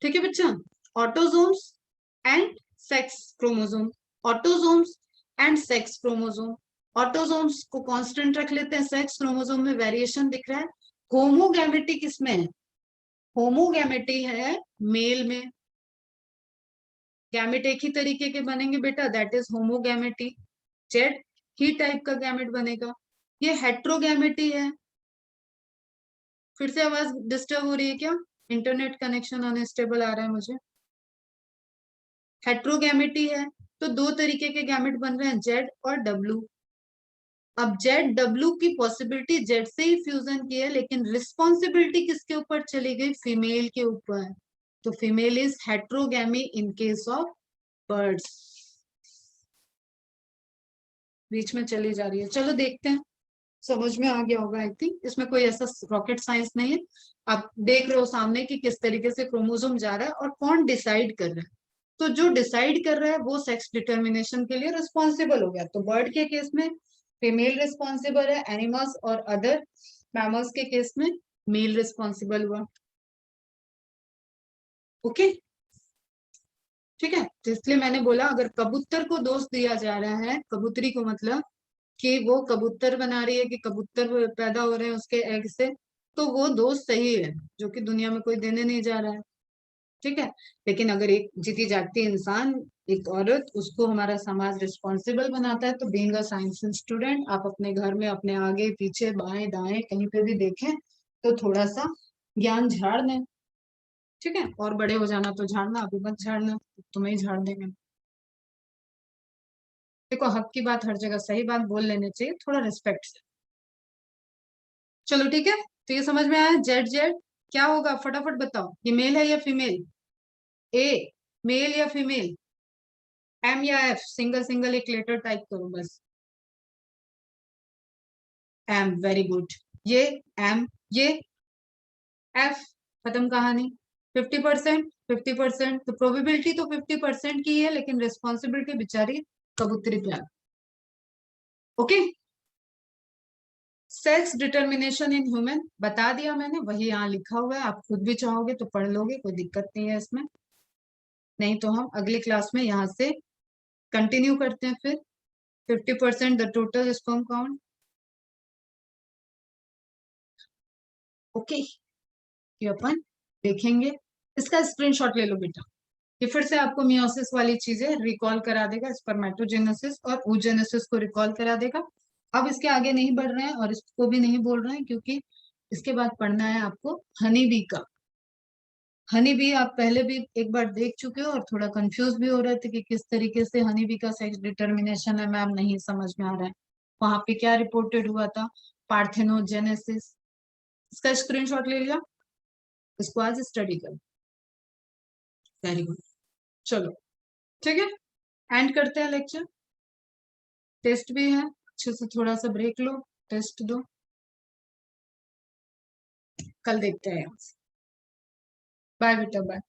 A: ठीक है बच्चा, autosomes and sex chromosome. Autosomes and sex chromosome. Autosomes को constant रख लेते हैं, sex chromosome में variation दिख रहा है. होमोगैमेटी किसमें है? होमोगैमेटी है मेल में. गैमेट एक ही तरीके के बनेंगे बेटा, दैट इज होमोगैमेटी. जेड ही टाइप का गैमेट बनेगा. ये हेट्रोगैमेटी है. फिर से आवाज डिस्टर्ब हो रही है क्या? इंटरनेट कनेक्शन अनस्टेबल आ रहा है मुझे. हेट्रोगैमेटी है तो दो तरीके के गैमेट बन रहे हैं, जेड और डब्ल्यू. अब जेड डब्ल्यू की पॉसिबिलिटी जेड से ही फ्यूजन की है, लेकिन रिस्पॉन्सिबिलिटी किसके ऊपर चली गई? फीमेल के ऊपर। तो female is heterogamy in case of birds. बीच में चली जा रही है, चलो देखते हैं। समझ में आ गया होगा आई थिंक, इसमें कोई ऐसा रॉकेट साइंस नहीं है। आप देख रहे हो सामने कि किस तरीके से क्रोमोसोम जा रहा है और कौन डिसाइड कर रहा है। तो जो डिसाइड कर रहा है वो सेक्स डिटर्मिनेशन के लिए रिस्पॉन्सिबल हो गया। तो बर्ड के केस में फीमेल रिस्पॉन्सिबल है, एनिमल्स और अदर मैमल्स के केस में मेल रिस्पॉन्सिबल हुआ। ओके, ठीक है। तो इसलिए मैंने बोला अगर कबूतर को दोष दिया जा रहा है, कबूतरी को, मतलब कि वो कबूतर बना रही है, कि कबूतर पैदा हो रहे हैं उसके एग से, तो वो दोष सही है, जो कि दुनिया में कोई देने नहीं जा रहा है। ठीक है। लेकिन अगर एक जीती जागती इंसान, एक औरत, उसको हमारा समाज रिस्पॉन्सिबल बनाता है, तो बीइंग अ साइंस स्टूडेंट आप अपने घर में अपने आगे पीछे बाएं दाएं कहीं पे भी देखें तो थोड़ा सा ज्ञान झाड़ दें। ठीक है। और बड़े हो जाना तो झाड़ना, अभी मत झाड़ना, तुम्हें ही झाड़ देंगे। देखो हक की बात हर जगह सही बात बोल लेनी चाहिए, थोड़ा रिस्पेक्ट से। चलो ठीक है। तो ये समझ में आया जेड जेड क्या होगा, फटाफट बताओ, ये मेल है या फीमेल? ए मेल या फीमेल? एम या एफ? सिंगल सिंगल एक लेटर टाइप करो बस। M, very good. ये एम, ये एफ, खत्म कहानी। 50%, 50%, तो प्रोबेबिलिटी तो 50% की है, लेकिन रिस्पॉन्सिबिलिटी बेचारी कबूतरी पे आ। Okay. Sex determination in human बता दिया मैंने, वही यहाँ लिखा हुआ है, आप खुद भी चाहोगे तो पढ़ लोगे, कोई दिक्कत नहीं है इसमें। नहीं तो हम अगली क्लास में यहाँ से कंटिन्यू करते हैं फिर। 50% the total sperm count. Okay, ये अपन देखेंगे। इसका स्क्रीनशॉट ले लो बेटा। ये फिर से आपको मियोसिस वाली चीजें रिकॉल करा देगा, स्पर्मेटोजेनेसिस और oogenesis को रिकॉल करा देगा। अब इसके आगे नहीं बढ़ रहे हैं और इसको भी नहीं बोल रहे हैं, क्योंकि इसके बाद पढ़ना है आपको हनी बी का। हनी बी आप पहले भी एक बार देख चुके हो और थोड़ा कंफ्यूज भी हो रहे थे कि किस तरीके से हनी बी का सेक्स डिटर्मिनेशन है, मैम नहीं समझ में आ रहा है। वहां पे क्या रिपोर्टेड हुआ था? पार्थेनोजेनेसिस। इसका स्क्रीनशॉट ले लिया, इसको आज स्टडी करो। Very good. चलो ठीक है, एंड करते हैं लेक्चर। टेस्ट भी है, अच्छे से थोड़ा सा ब्रेक लो, टेस्ट दो, कल देखते हैं। बाय बेटा, बाय।